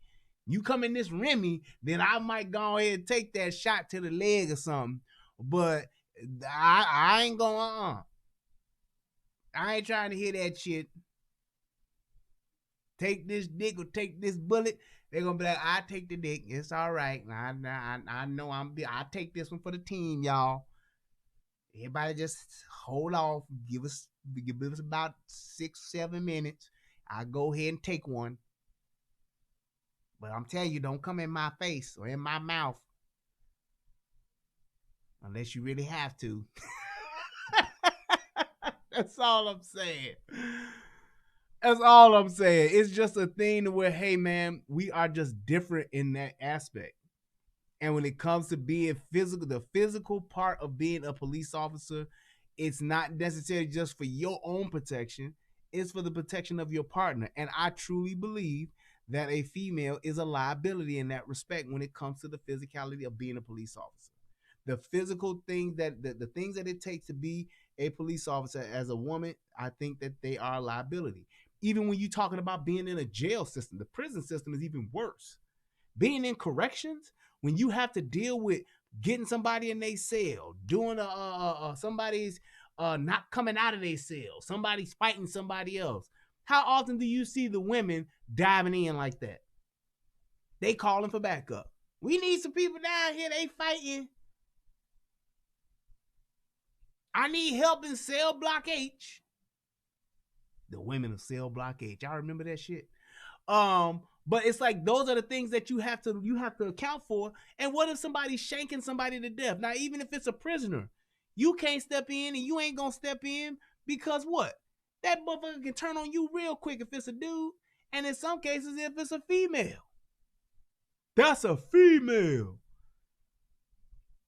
You come in this Remy, then I might go ahead and take that shot to the leg or something. But I ain't gonna, I ain't trying to hear that shit. Take this dick or take this bullet. They're gonna be like, I take the dick. It's all right. I know I take this one for the team, y'all. Everybody just hold off. Give us about 6-7 minutes. I'll go ahead and take one. But I'm telling you, don't come in my face or in my mouth. Unless you really have to. That's all I'm saying. That's all I'm saying. It's just a thing where, hey, man, we are just different in that aspect. And when it comes to being physical, the physical part of being a police officer, it's not necessarily just for your own protection. It's for the protection of your partner. And I truly believe that a female is a liability in that respect when it comes to the physicality of being a police officer. The physical things the things that it takes to be a police officer as a woman, I think that they are a liability. Even when you're talking about being in a jail system, the prison system is even worse. Being in corrections, when you have to deal with getting somebody in their cell, doing somebody's not coming out of their cell, somebody's fighting somebody else. How often do you see the women diving in like that? They calling for backup. We need some people down here, they fighting. I need help in cell block H. The women of cell block H. I remember that shit. But it's like those are the things that you have to account for. And what if somebody's shanking somebody to death? Now, even if it's a prisoner, you can't step in and you ain't gonna step in because what? That motherfucker can turn on you real quick if it's a dude, and in some cases if it's a female. That's a female.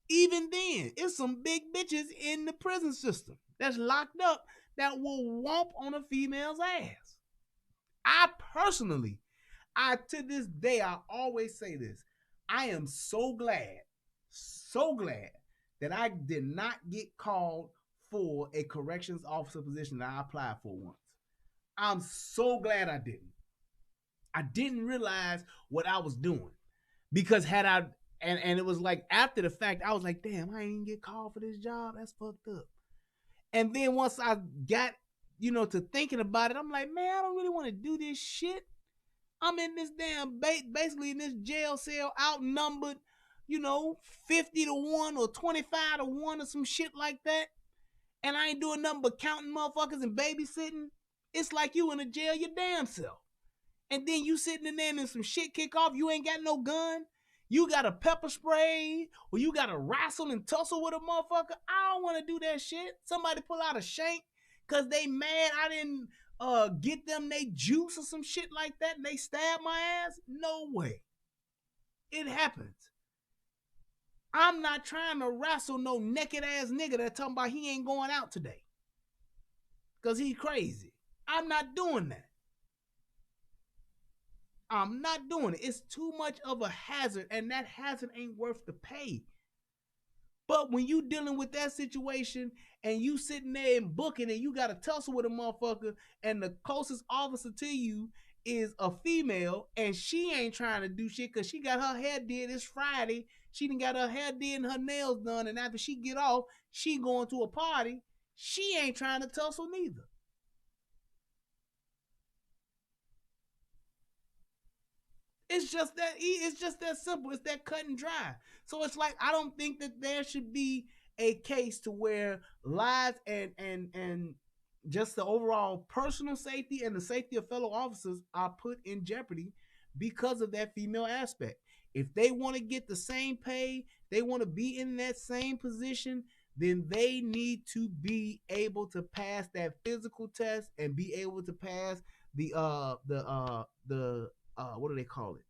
Even then, it's some big bitches in the prison system that's locked up that will whomp on a female's ass. I personally, to this day, I always say this. I am so glad that I did not get called for a corrections officer position that I applied for once. I'm so glad I didn't. I didn't realize what I was doing because had I, and it was like after the fact, I was like, damn, I ain't get called for this job. That's fucked up. And then once I got, to thinking about it, I'm like, man, I don't really want to do this shit. I'm in this damn, basically in this jail cell, outnumbered, 50-1 or 25-1 or some shit like that. And I ain't doing nothing but counting motherfuckers and babysitting. It's like you in a jail your damn self. And then you sitting in there and some shit kick off. You ain't got no gun. You got a pepper spray or you got to wrestle and tussle with a motherfucker. I don't want to do that shit. Somebody pull out a shank because they mad I didn't get them they juice or some shit like that and they stab my ass. No way. It happens. I'm not trying to wrestle no naked ass nigga that talking about he ain't going out today because he crazy. I'm not doing that. I'm not doing it. It's too much of a hazard, and that hazard ain't worth the pay. But when you dealing with that situation and you sitting there and booking and you got to tussle with a motherfucker and the closest officer to you is a female and she ain't trying to do shit because she got her hair did. It's Friday. She done got her hair did and her nails done, and after she get off, she going to a party. She ain't trying to tussle neither. It's just that simple. It's that cut and dry. So it's like I don't think that there should be a case to where lives and just the overall personal safety and the safety of fellow officers are put in jeopardy because of that female aspect. If they want to get the same pay, they want to be in that same position, then they need to be able to pass that physical test and be able to pass the what do they call it?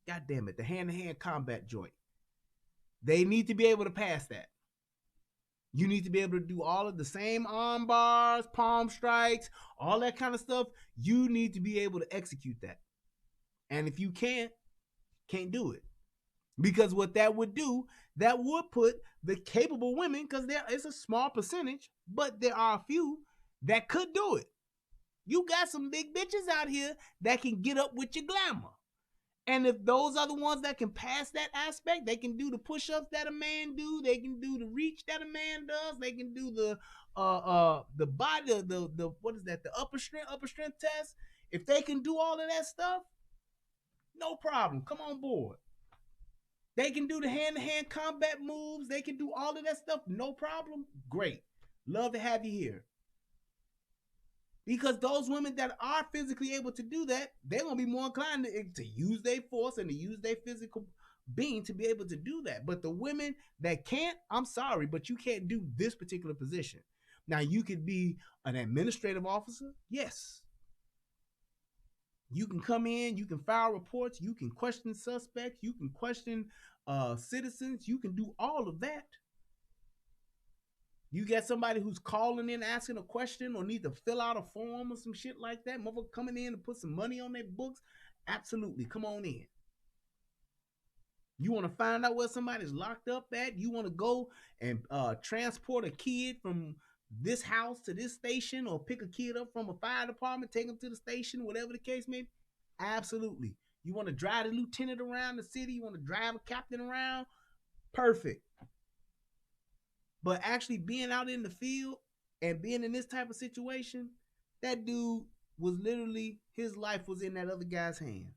God damn it, the hand-to-hand combat joint. They need to be able to pass that. You need to be able to do all of the same arm bars, palm strikes, all that kind of stuff. You need to be able to execute that. And if you can't do it. Because what that would do, that would put the capable women, because there is a small percentage, but there are a few that could do it. You got some big bitches out here that can get up with your glamour. And if those are the ones that can pass that aspect, they can do the push-ups that a man do, they can do the reach that a man does, they can do the body, the what is that, the upper strength test. If they can do all of that stuff, No problem. Come on board. They can do the hand-to-hand combat moves. They can do all of that stuff. No problem. Great. Love to have you here. Because those women that are physically able to do that, they're going to be more inclined to use their force and to use their physical being to be able to do that. But the women that can't, I'm sorry, but you can't do this particular position. Now, you could be an administrative officer. Yes. You can come in, you can file reports, you can question suspects, you can question citizens, you can do all of that. You got somebody who's calling in asking a question or need to fill out a form or some shit like that, motherfucker coming in to put some money on their books, absolutely, come on in. You want to find out where somebody's locked up at? You want to go and transport a kid from this house to this station, or pick a kid up from a fire department, take them to the station, whatever the case may be? Absolutely. You want to drive the lieutenant around the city? You want to drive a captain around? Perfect. But actually being out in the field and being in this type of situation, that dude was literally, his life was in that other guy's hands.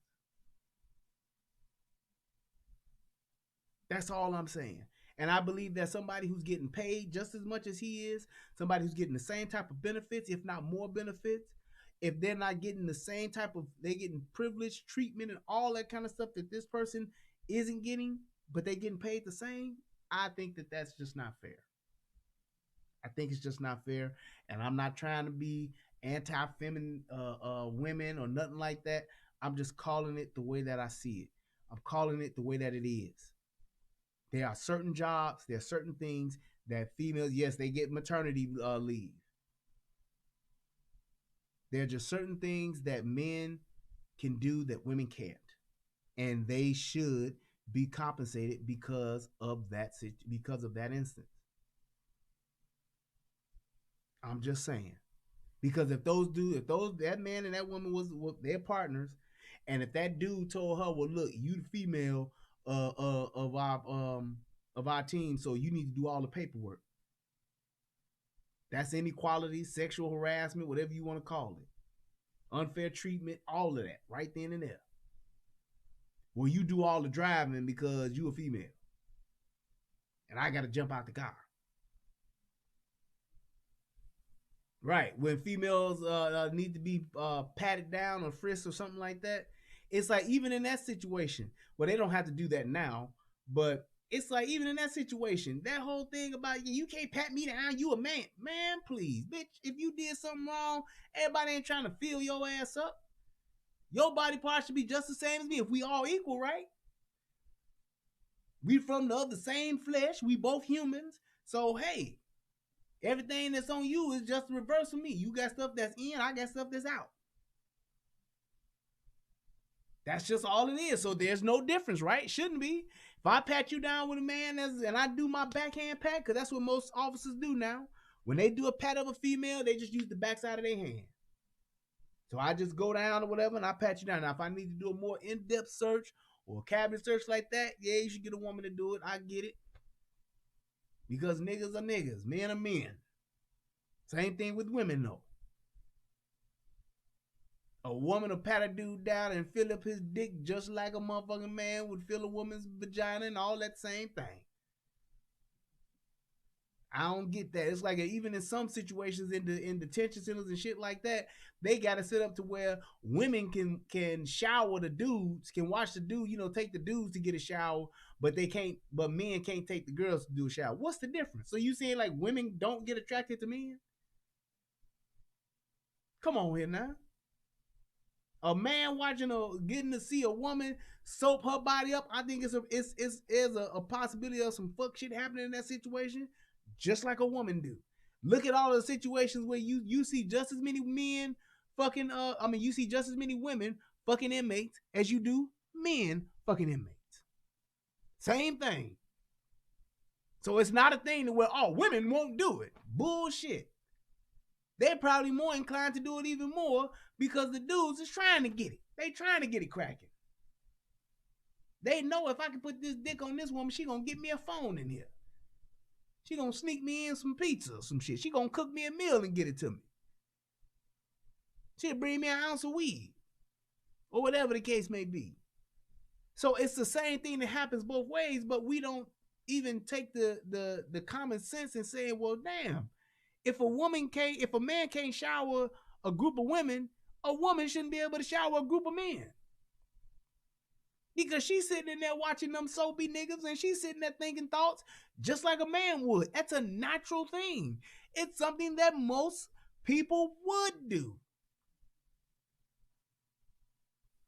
That's all I'm saying. And I believe that somebody who's getting paid just as much as he is, somebody who's getting the same type of benefits, if not more benefits, if they're not getting the same type of, they're getting privileged treatment and all that kind of stuff that this person isn't getting, but they're getting paid the same, I think that that's just not fair. I think it's just not fair. And I'm not trying to be anti-feminine women or nothing like that. I'm just calling it the way that I see it. I'm calling it the way that it is. There are certain jobs, there are certain things that females, yes, they get maternity leave. There are just certain things that men can do that women can't. And they should be compensated because of that instance. I'm just saying. Because if that man and that woman was their partners, and if that dude told her, well, look, you the female of our team, so you need to do all the paperwork. That's inequality, sexual harassment, whatever you want to call it. Unfair treatment, all of that, right then and there. Well, you do all the driving because you a female. And I got to jump out the car. Right. When females need to be patted down or frisked or something like that, it's like even in that situation, well, they don't have to do that now, but it's like even in that situation, that whole thing about you can't pat me down, you a man. Man, please, bitch, if you did something wrong, everybody ain't trying to fill your ass up. Your body parts should be just the same as me if we all equal, right? We from the same flesh, we both humans. So hey, everything that's on you is just the reverse of me. You got stuff that's in, I got stuff that's out. That's just all it is. So there's no difference, right? Shouldn't be. If I pat you down with a man and I do my backhand pat, because that's what most officers do now. When they do a pat of a female, they just use the backside of their hand. So I just go down or whatever and I pat you down. Now, if I need to do a more in-depth search or a cabinet search like that, yeah, you should get a woman to do it. I get it. Because niggas are niggas. Men are men. Same thing with women, though. A woman will pat a dude down and fill up his dick just like a motherfucking man would fill a woman's vagina and all that same thing. I don't get that. It's like even in some situations in detention centers and shit like that, they got to set up to where women can shower the dudes, can watch the dude, take the dudes to get a shower, but men can't take the girls to do a shower. What's the difference? So you saying like women don't get attracted to men? Come on here now. A man getting to see a woman soap her body up, I think it's a possibility of some fuck shit happening in that situation, just like a woman do. Look at all the situations where you see just as many men fucking you see just as many women fucking inmates as you do men fucking inmates. Same thing. So it's not a thing to where women won't do it. Bullshit. They're probably more inclined to do it even more because the dudes is trying to get it. They trying to get it cracking. They know if I can put this dick on this woman, she gonna get me a phone in here. She gonna sneak me in some pizza or some shit. She gonna cook me a meal and get it to me. She'll bring me an ounce of weed or whatever the case may be. So it's the same thing that happens both ways, but we don't even take the common sense and say, well, damn, if a man can't shower a group of women, a woman shouldn't be able to shower a group of men. Because she's sitting in there watching them soapy niggas and she's sitting there thinking thoughts just like a man would. That's a natural thing. It's something that most people would do.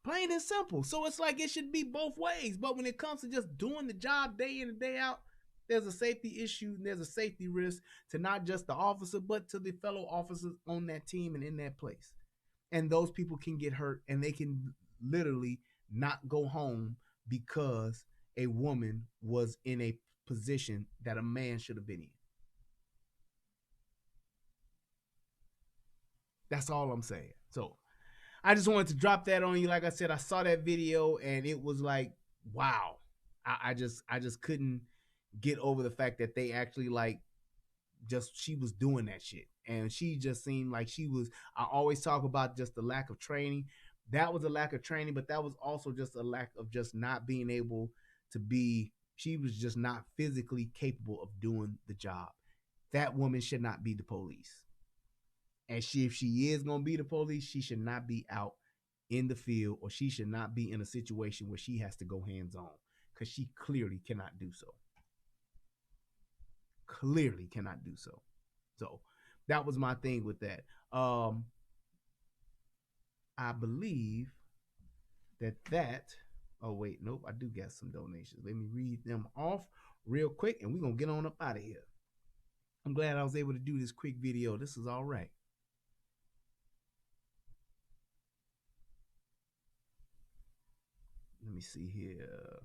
Plain and simple. So it's like it should be both ways. But when it comes to just doing the job day in and day out, there's a safety issue and there's a safety risk to not just the officer, but to the fellow officers on that team and in that place. And those people can get hurt and they can literally not go home because a woman was in a position that a man should have been in. That's all I'm saying. So I just wanted to drop that on you. Like I said, I saw that video and it was like, wow. I just couldn't get over the fact that they actually she was doing that shit. And she just seemed like I always talk about just the lack of training. That was a lack of training, but that was also just a lack of just not being able to she was just not physically capable of doing the job. That woman should not be the police. And if she is going to be the police, she should not be out in the field, or she should not be in a situation where she has to go hands-on, because she clearly cannot do so. Clearly cannot do so. So that was my thing with that. I believe oh wait, nope, I do got some donations. Let me read them off real quick and we're going to get on up out of here. I'm glad I was able to do this quick video. This is all right. Let me see here.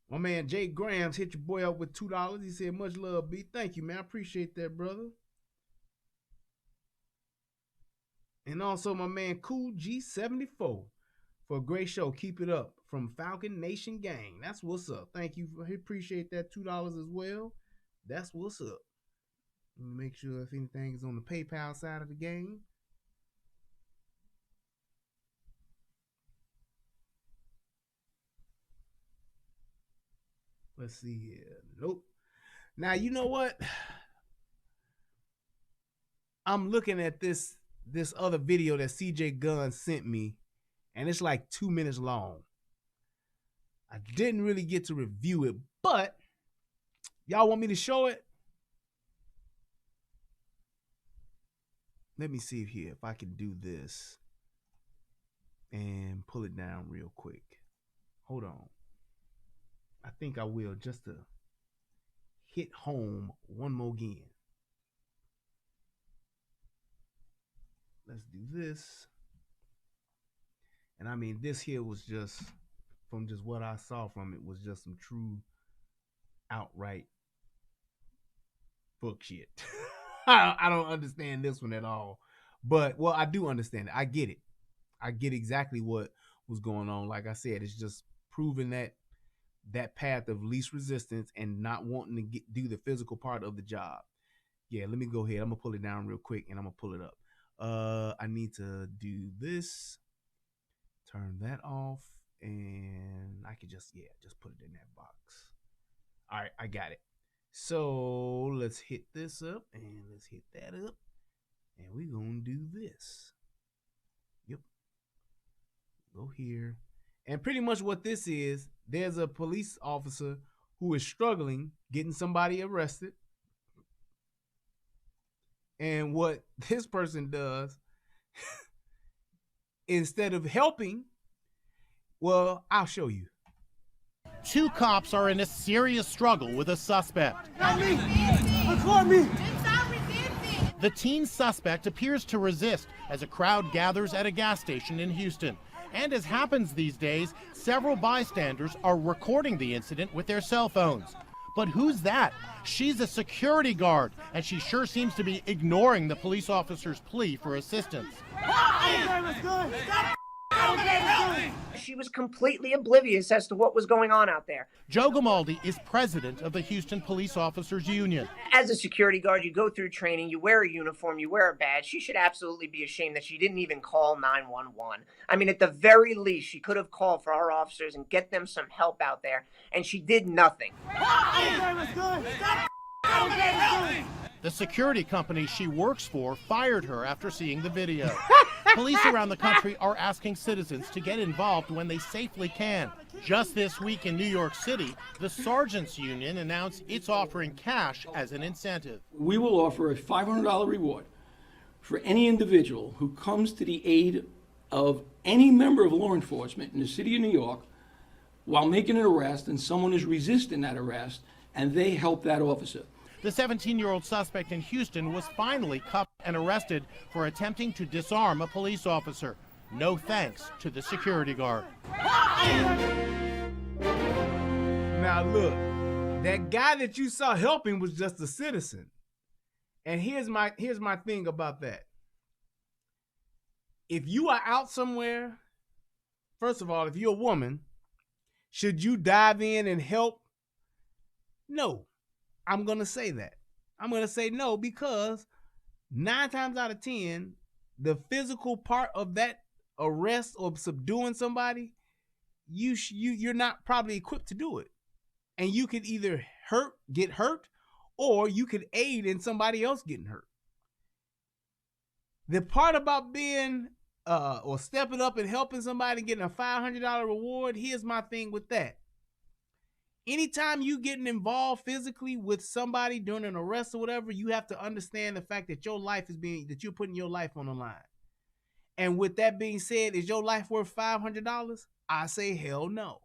My man Jay Grams hit your boy up with $2. He said, much love, B. Thank you, man. I appreciate that, brother. And also my man Cool G74 for a great show. Keep it up. From Falcon Nation Gang. That's what's up. Thank you. Appreciate that $2 as well. That's what's up. Let me make sure if anything is on the PayPal side of the game. Let's see here. Nope. Now, you know what? I'm looking at this other video that CJ Gunn sent me, and it's like 2 minutes long. I didn't really get to review it, but y'all want me to show it? Let me see here if I can do this and pull it down real quick. Hold on. I think I will, just to hit home one more again. Let's do this. And I mean, this here was just, from just what I saw from it, was just some true outright fuck shit. I don't understand this one at all. But, well, I do understand it. I get it. I get exactly what was going on. Like I said, it's just proving that path of least resistance and not wanting to do the physical part of the job. Yeah, let me go ahead. I'm going to pull it down real quick and I'm going to pull it up. I need to do this, turn that off, and I can just put it in that box. All right, I got it. So let's hit this up and let's hit that up, and we're going to do this. Yep. Go here. And pretty much what this is, there's a police officer who is struggling getting somebody arrested. And what this person does, instead of helping, well, I'll show you. Two cops are in a serious struggle with a suspect. Not me! Record me! The teen suspect appears to resist as a crowd gathers at a gas station in Houston. And as happens these days, several bystanders are recording the incident with their cell phones. But who's that? She's a security guard, and she sure seems to be ignoring the police officer's plea for assistance. Let's go! She was completely oblivious as to what was going on out there. Joe Gamaldi is president of the Houston Police Officers Union. As a security guard, you go through training, you wear a uniform, you wear a badge. She should absolutely be ashamed that she didn't even call 911. I mean, at the very least, she could have called for our officers and get them some help out there, and she did nothing. The security company she works for fired her after seeing the video. Police around the country are asking citizens to get involved when they safely can. Just this week in New York City, the Sergeants Union announced it's offering cash as an incentive. We will offer a $500 reward for any individual who comes to the aid of any member of law enforcement in the city of New York while making an arrest and someone is resisting that arrest and they help that officer. The 17-year-old suspect in Houston was finally cuffed and arrested for attempting to disarm a police officer. No thanks to the security guard. Now look, that guy that you saw helping was just a citizen. And here's my thing about that. If you are out somewhere, first of all, if you're a woman, should you dive in and help? No. I'm going to say that. I'm going to say no, because 9 times out of 10, the physical part of that arrest or subduing somebody, you're not probably equipped to do it. And you could either get hurt, or you could aid in somebody else getting hurt. The part about being or stepping up and helping somebody getting a $500 reward, here's my thing with that. Anytime you getting involved physically with somebody during an arrest or whatever, you have to understand the fact that your life that you're putting your life on the line. And with that being said, is your life worth $500? I say hell no.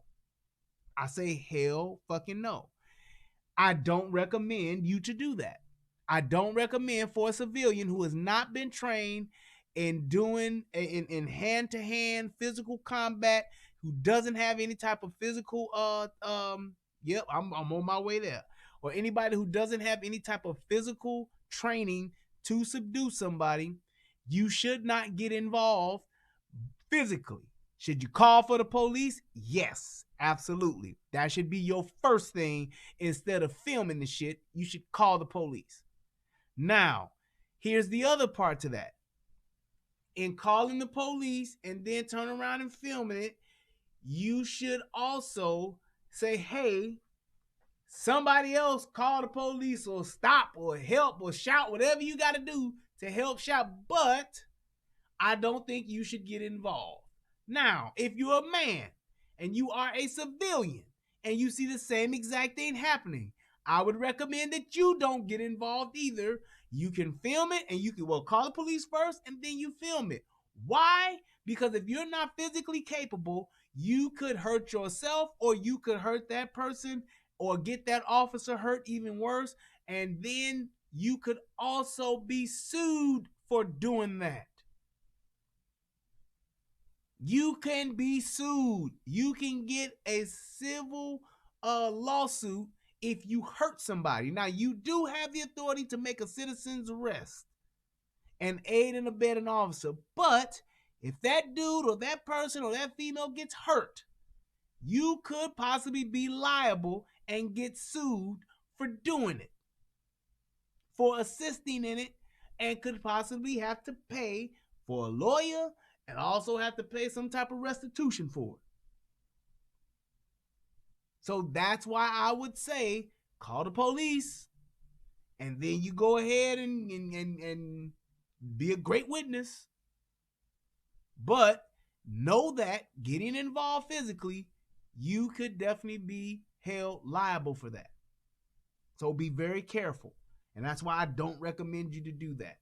I say hell fucking no. I don't recommend you to do that. I don't recommend for a civilian who has not been trained in doing in hand-to-hand physical combat, who doesn't have any type of physical yep, I'm on my way there. Or anybody who doesn't have any type of physical training to subdue somebody, you should not get involved physically. Should you call for the police? Yes, absolutely. That should be your first thing. Instead of filming the shit, you should call the police. Now, here's the other part to that. In calling the police and then turn around and filming it, you should also say, hey, somebody else call the police or stop or help or shout, whatever you got to do to help shout. But I don't think you should get involved. Now, if you're a man and you are a civilian and you see the same exact thing happening, I would recommend that you don't get involved either. You can film it and you can call the police first and then you film it. Why? Because if you're not physically capable, you could hurt yourself, or you could hurt that person, or get that officer hurt even worse. And then you could also be sued for doing that. You can be sued. You can get a civil lawsuit if you hurt somebody. Now, you do have the authority to make a citizen's arrest and aid and abet an officer, but if that dude or that person or that female gets hurt, you could possibly be liable and get sued for doing it, for assisting in it, and could possibly have to pay for a lawyer and also have to pay some type of restitution for it. So that's why I would say call the police, and then you go ahead and be a great witness. But know that getting involved physically, you could definitely be held liable for that. So be very careful. And that's why I don't recommend you to do that,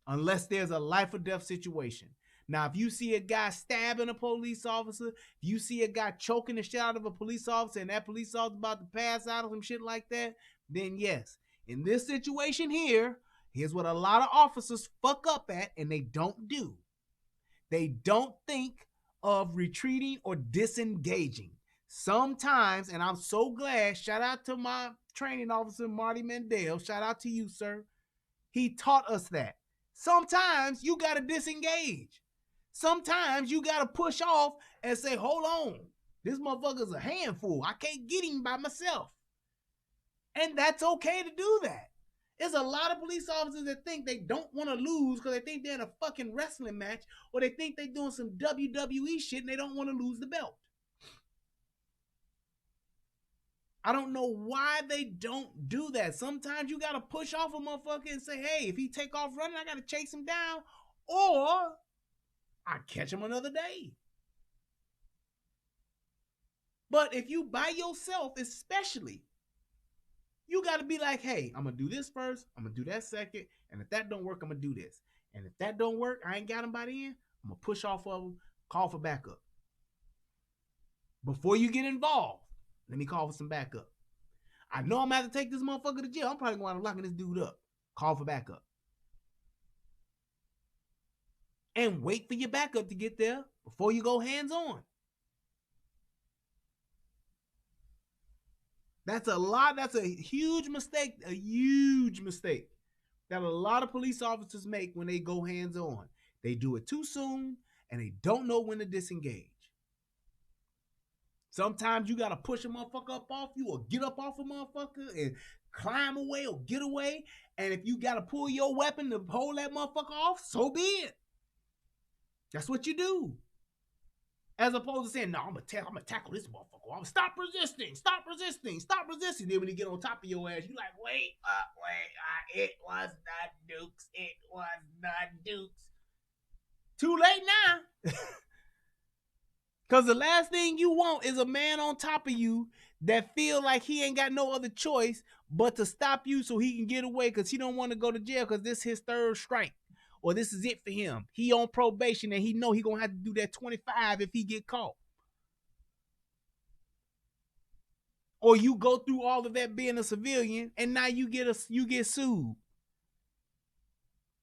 unless there's a life or death situation. Now, if you see a guy stabbing a police officer, if you see a guy choking the shit out of a police officer and that police officer about to pass out or some shit like that, then yes. In this situation here, here's what a lot of officers fuck up at and they don't do. They don't think of retreating or disengaging. Sometimes, and I'm so glad, shout out to my training officer, Marty Mandel, shout out to you, sir. He taught us that. Sometimes you got to disengage. Sometimes you gotta push off and say, hold on, this motherfucker's a handful. I can't get him by myself. And that's okay to do that. There's a lot of police officers that think they don't want to lose because they think they're in a fucking wrestling match, or they think they're doing some WWE shit and they don't want to lose the belt. I don't know why they don't do that. Sometimes you got to push off a motherfucker and say, hey, if he take off running, I got to chase him down, or I catch him another day. But if you by yourself, especially, you got to be like, hey, I'm going to do this first, I'm going to do that second, and if that don't work, I'm going to do this. And if that don't work, I ain't got him by the end, I'm going to push off of him, call for backup. Before you get involved, let me call for some backup. I know I'm going to have to take this motherfucker to jail. I'm probably going to lock this dude up. Call for backup. And wait for your backup to get there before you go hands on. That's a huge mistake that a lot of police officers make when they go hands on. They do it too soon and they don't know when to disengage. Sometimes you got to push a motherfucker up off you or get up off a motherfucker and climb away or get away. And if you got to pull your weapon to hold that motherfucker off, so be it. That's what you do. As opposed to saying, no, I'm going to tackle this motherfucker. I'm going to stop resisting. Then when he get on top of your ass, you like, wait, it was not Dukes. Too late now. Because the last thing you want is a man on top of you that feel like he ain't got no other choice but to stop you so he can get away because he don't want to go to jail because this is his third strike. Or this is it for him. He on probation and he know he gonna have to do that 25 if he get caught. Or you go through all of that being a civilian and now you get sued.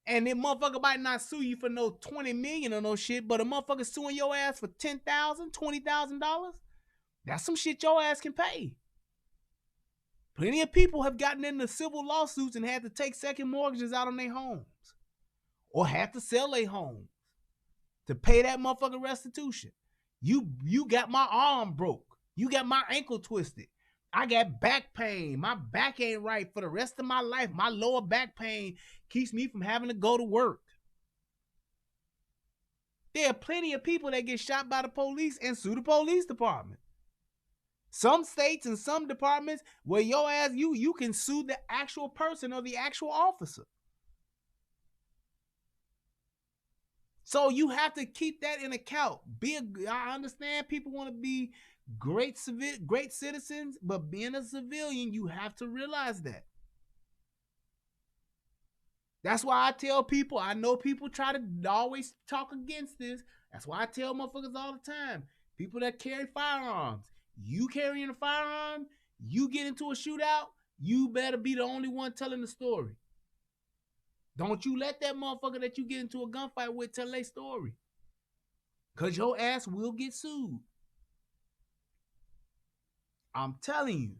And that motherfucker might not sue you for no 20 million or no shit, but a motherfucker suing your ass for $10,000, $20,000, that's some shit your ass can pay. Plenty of people have gotten into civil lawsuits and had to take second mortgages out on their homes. Or had to sell their homes to pay that motherfucking restitution. You got my arm broke. You got my ankle twisted. I got back pain. My back ain't right for the rest of my life. My lower back pain keeps me from having to go to work. There are plenty of people that get shot by the police and sue the police department. Some states and some departments where your ass, you can sue the actual person or the actual officer. So you have to keep that in account. I understand people want to be great citizens, but being a civilian, you have to realize that. That's why I tell people, I know people try to always talk against this. That's why I tell motherfuckers all the time, people that carry firearms, you carrying a firearm, you get into a shootout, you better be the only one telling the story. Don't you let that motherfucker that you get into a gunfight with tell their story. Because your ass will get sued. I'm telling you.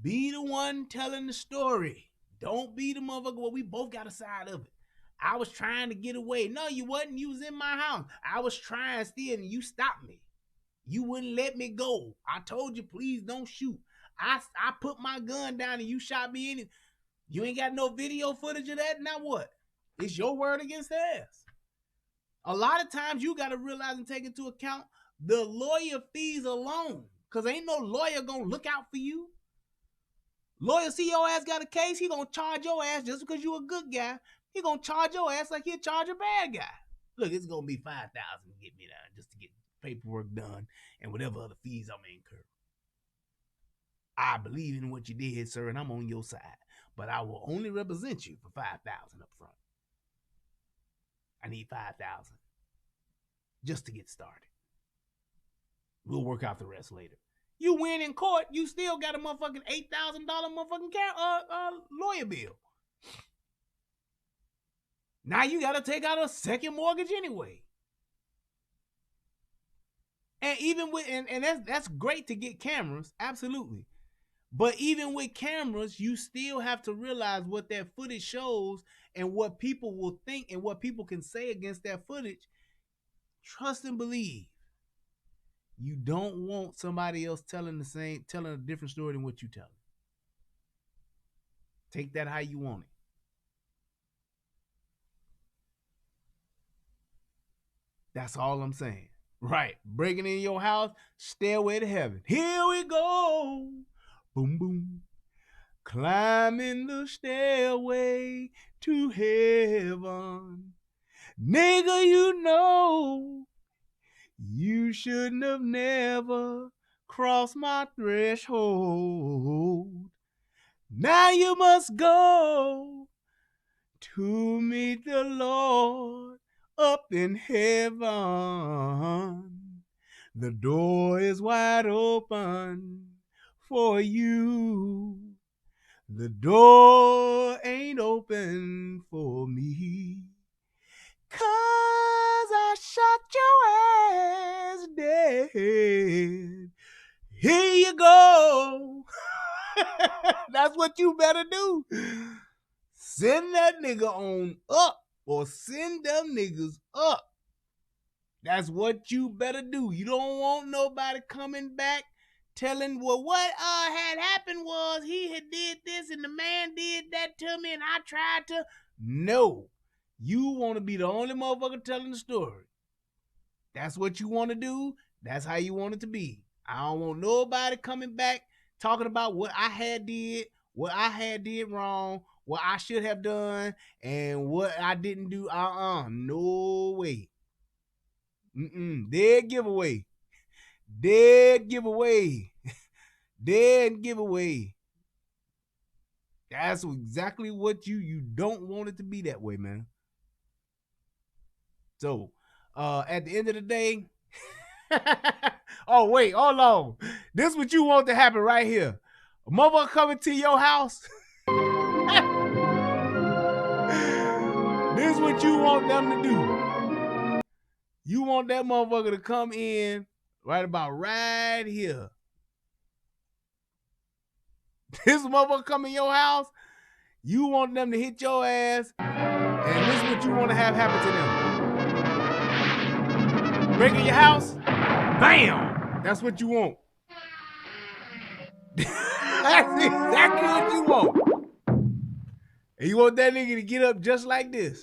Be the one telling the story. Don't be the motherfucker. Well, we both got a side of it. I was trying to get away. No, you wasn't. You was in my house. I was trying still and you stopped me. You wouldn't let me go. I told you, please don't shoot. I put my gun down and you shot me in it. You ain't got no video footage of that? Now what? It's your word against theirs. A lot of times you got to realize and take into account the lawyer fees alone. Because ain't no lawyer going to look out for you. Lawyer see your ass got a case, he going to charge your ass just because you a good guy. He going to charge your ass like he'll charge a bad guy. Look, it's going to be $5,000 to get me down just to get paperwork done and whatever other fees I'm going to incur. I believe in what you did, sir, and I'm on your side. But I will only represent you for $5,000 up front. I need $5,000 just to get started. We'll work out the rest later. You win in court, you still got a motherfucking $8,000 motherfucking lawyer bill. Now you got to take out a second mortgage anyway. And even with and that's great to get cameras, absolutely. But even with cameras, you still have to realize what that footage shows and what people will think and what people can say against that footage trust and believe. You don't want somebody else telling a different story than what you telling. Take that how you want it. That's all I'm saying. Right. Breaking in your house, stairway to heaven. Here we go. Boom, boom. Climbing the stairway to heaven. Nigga, you know you shouldn't have never crossed my threshold. Now you must go to meet the Lord up in heaven. The door is wide open for you. The door ain't open for me. 'Cause I shot your ass dead. Here you go. That's what you better do. Send that nigga on up or send them niggas up. That's what you better do. You don't want nobody coming back telling, well, what had happened was he had did this and the man did that to me and I tried to. No. You want to be the only motherfucker telling the story. That's what you want to do. That's how you want it to be. I don't want nobody coming back talking about what I had did, what I had did wrong, what I should have done, and what I didn't do. No way. Dead giveaway. Dead giveaway. Dead giveaway. That's exactly what you don't want it to be that way, man. So, at the end of the day, oh, wait, hold on. This is what you want to happen right here. A motherfucker coming to your house. This is what you want them to do. You want that motherfucker to come in right about right here. This motherfucker come in your house. You want them to hit your ass. And this is what you want to have happen to them. Break in your house, bam! That's what you want. That's exactly what you want. And you want that nigga to get up just like this.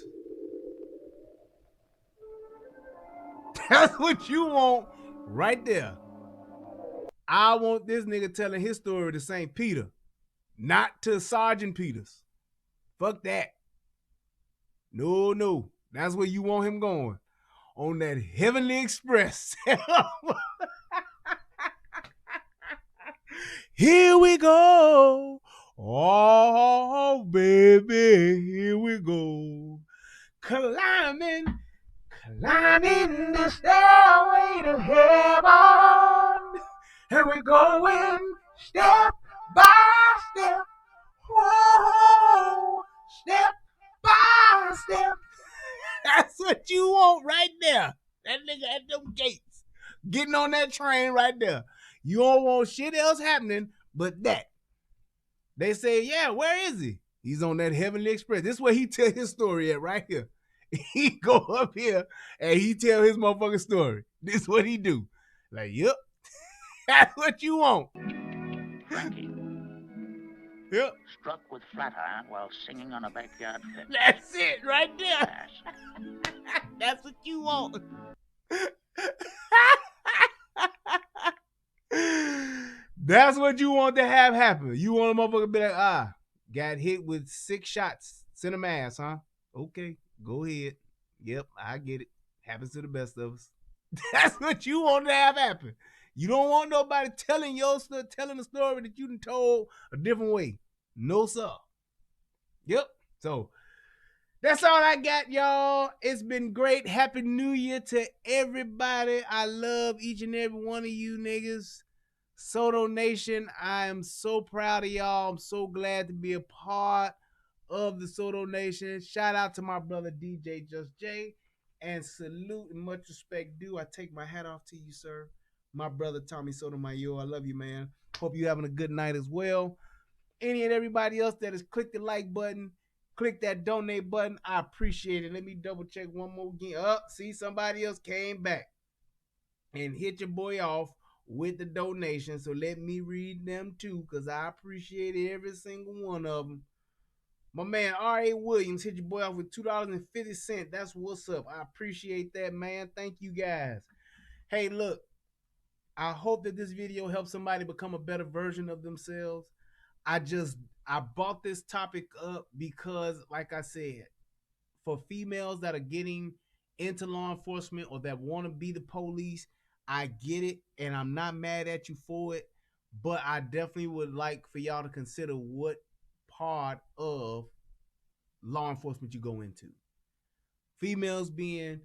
That's what you want right there. I want this nigga telling his story to St. Peter, not to Sergeant Peters. Fuck that. No. That's where you want him going. On that Heavenly Express. Here we go. Oh, baby, here we go. Climbing the stairway to heaven. And we're going step by step. Whoa, step by step. That's what you want right there. That nigga at them gates. Getting on that train right there. You don't want shit else happening but that. They say, yeah, where is he? He's on that Heavenly Express. This is where he tell his story at right here. He go up here and he tell his motherfucking story. This is what he do. Like, yep. That's what you want. Frankie. Yep. Struck with flat iron while singing on a backyard fence. That's it right there. That's what you want. That's what you want to have happen. You want a motherfucker to be like, got hit with 6 shots. Send him ass, huh? Okay, go ahead. Yep, I get it. Happens to the best of us. That's what you want to have happen. You don't want nobody telling a story that you done told a different way. No, sir. Yep. So that's all I got, y'all. It's been great. Happy New Year to everybody. I love each and every one of you niggas. Soto Nation, I am so proud of y'all. I'm so glad to be a part of the Soto Nation. Shout out to my brother DJ Just J. And salute and much respect due. I take my hat off to you, sir. My brother Tommy Sotomayor. I love you, man. Hope you're having a good night as well. Any and everybody else that has clicked the like button, Click that donate button. I appreciate it. Let me double check one more again. See, somebody else came back and hit your boy off with the donation. So let me read them too, because I appreciate every single one of them. My man R.A. Williams hit your boy off with $2.50. That's what's up. I appreciate that, man. Thank you guys. Hey, look, I hope that this video helps somebody become a better version of themselves. I brought this topic up because, like I said, for females that are getting into law enforcement or that want to be the police, I get it, and I'm not mad at you for it, but I definitely would like for y'all to consider what part of law enforcement you go into. Females being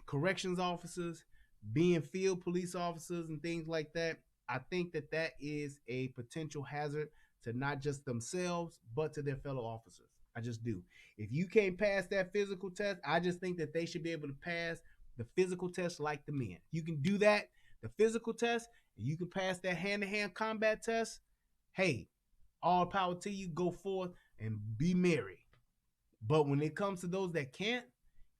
corrections officers, being field police officers and things like that, I think that that is a potential hazard to not just themselves, but to their fellow officers. I just do. If you can't pass that physical test, I just think that they should be able to pass the physical test like the men. You can do that, the physical test, and you can pass that hand-to-hand combat test. Hey, all power to you. Go forth and be merry. But when it comes to those that can't,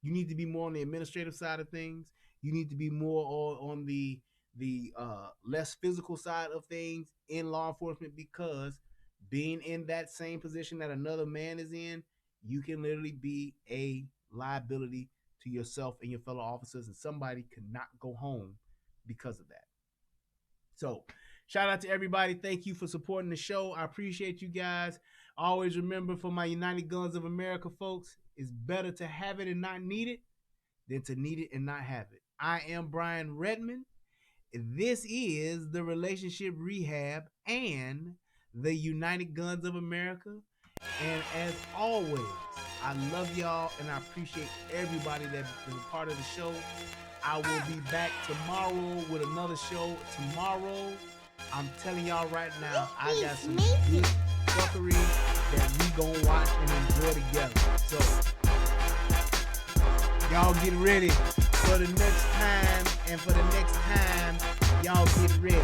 you need to be more on the administrative side of things. You need to be more on the less physical side of things in law enforcement, because being in that same position that another man is in, you can literally be a liability to yourself and your fellow officers, and somebody could not go home because of that. So shout out to everybody. Thank you for supporting the show. I appreciate you guys. Always remember, for my United Guns of America folks, it's better to have it and not need it than to need it and not have it. I am Brian Redmond. This is the Relationship Rehab and the United Guns of America. And as always, I love y'all and I appreciate everybody that is a part of the show. I will be back tomorrow with another show. Tomorrow, I'm telling y'all right now, I got some good fuckery that we gonna watch and enjoy together. So, y'all get ready for the next time, and for the next time, y'all get ready.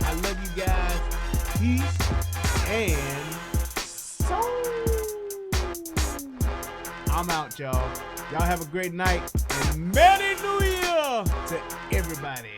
I love you guys. Peace and I'm out, y'all. Y'all have a great night, and Merry New Year to everybody.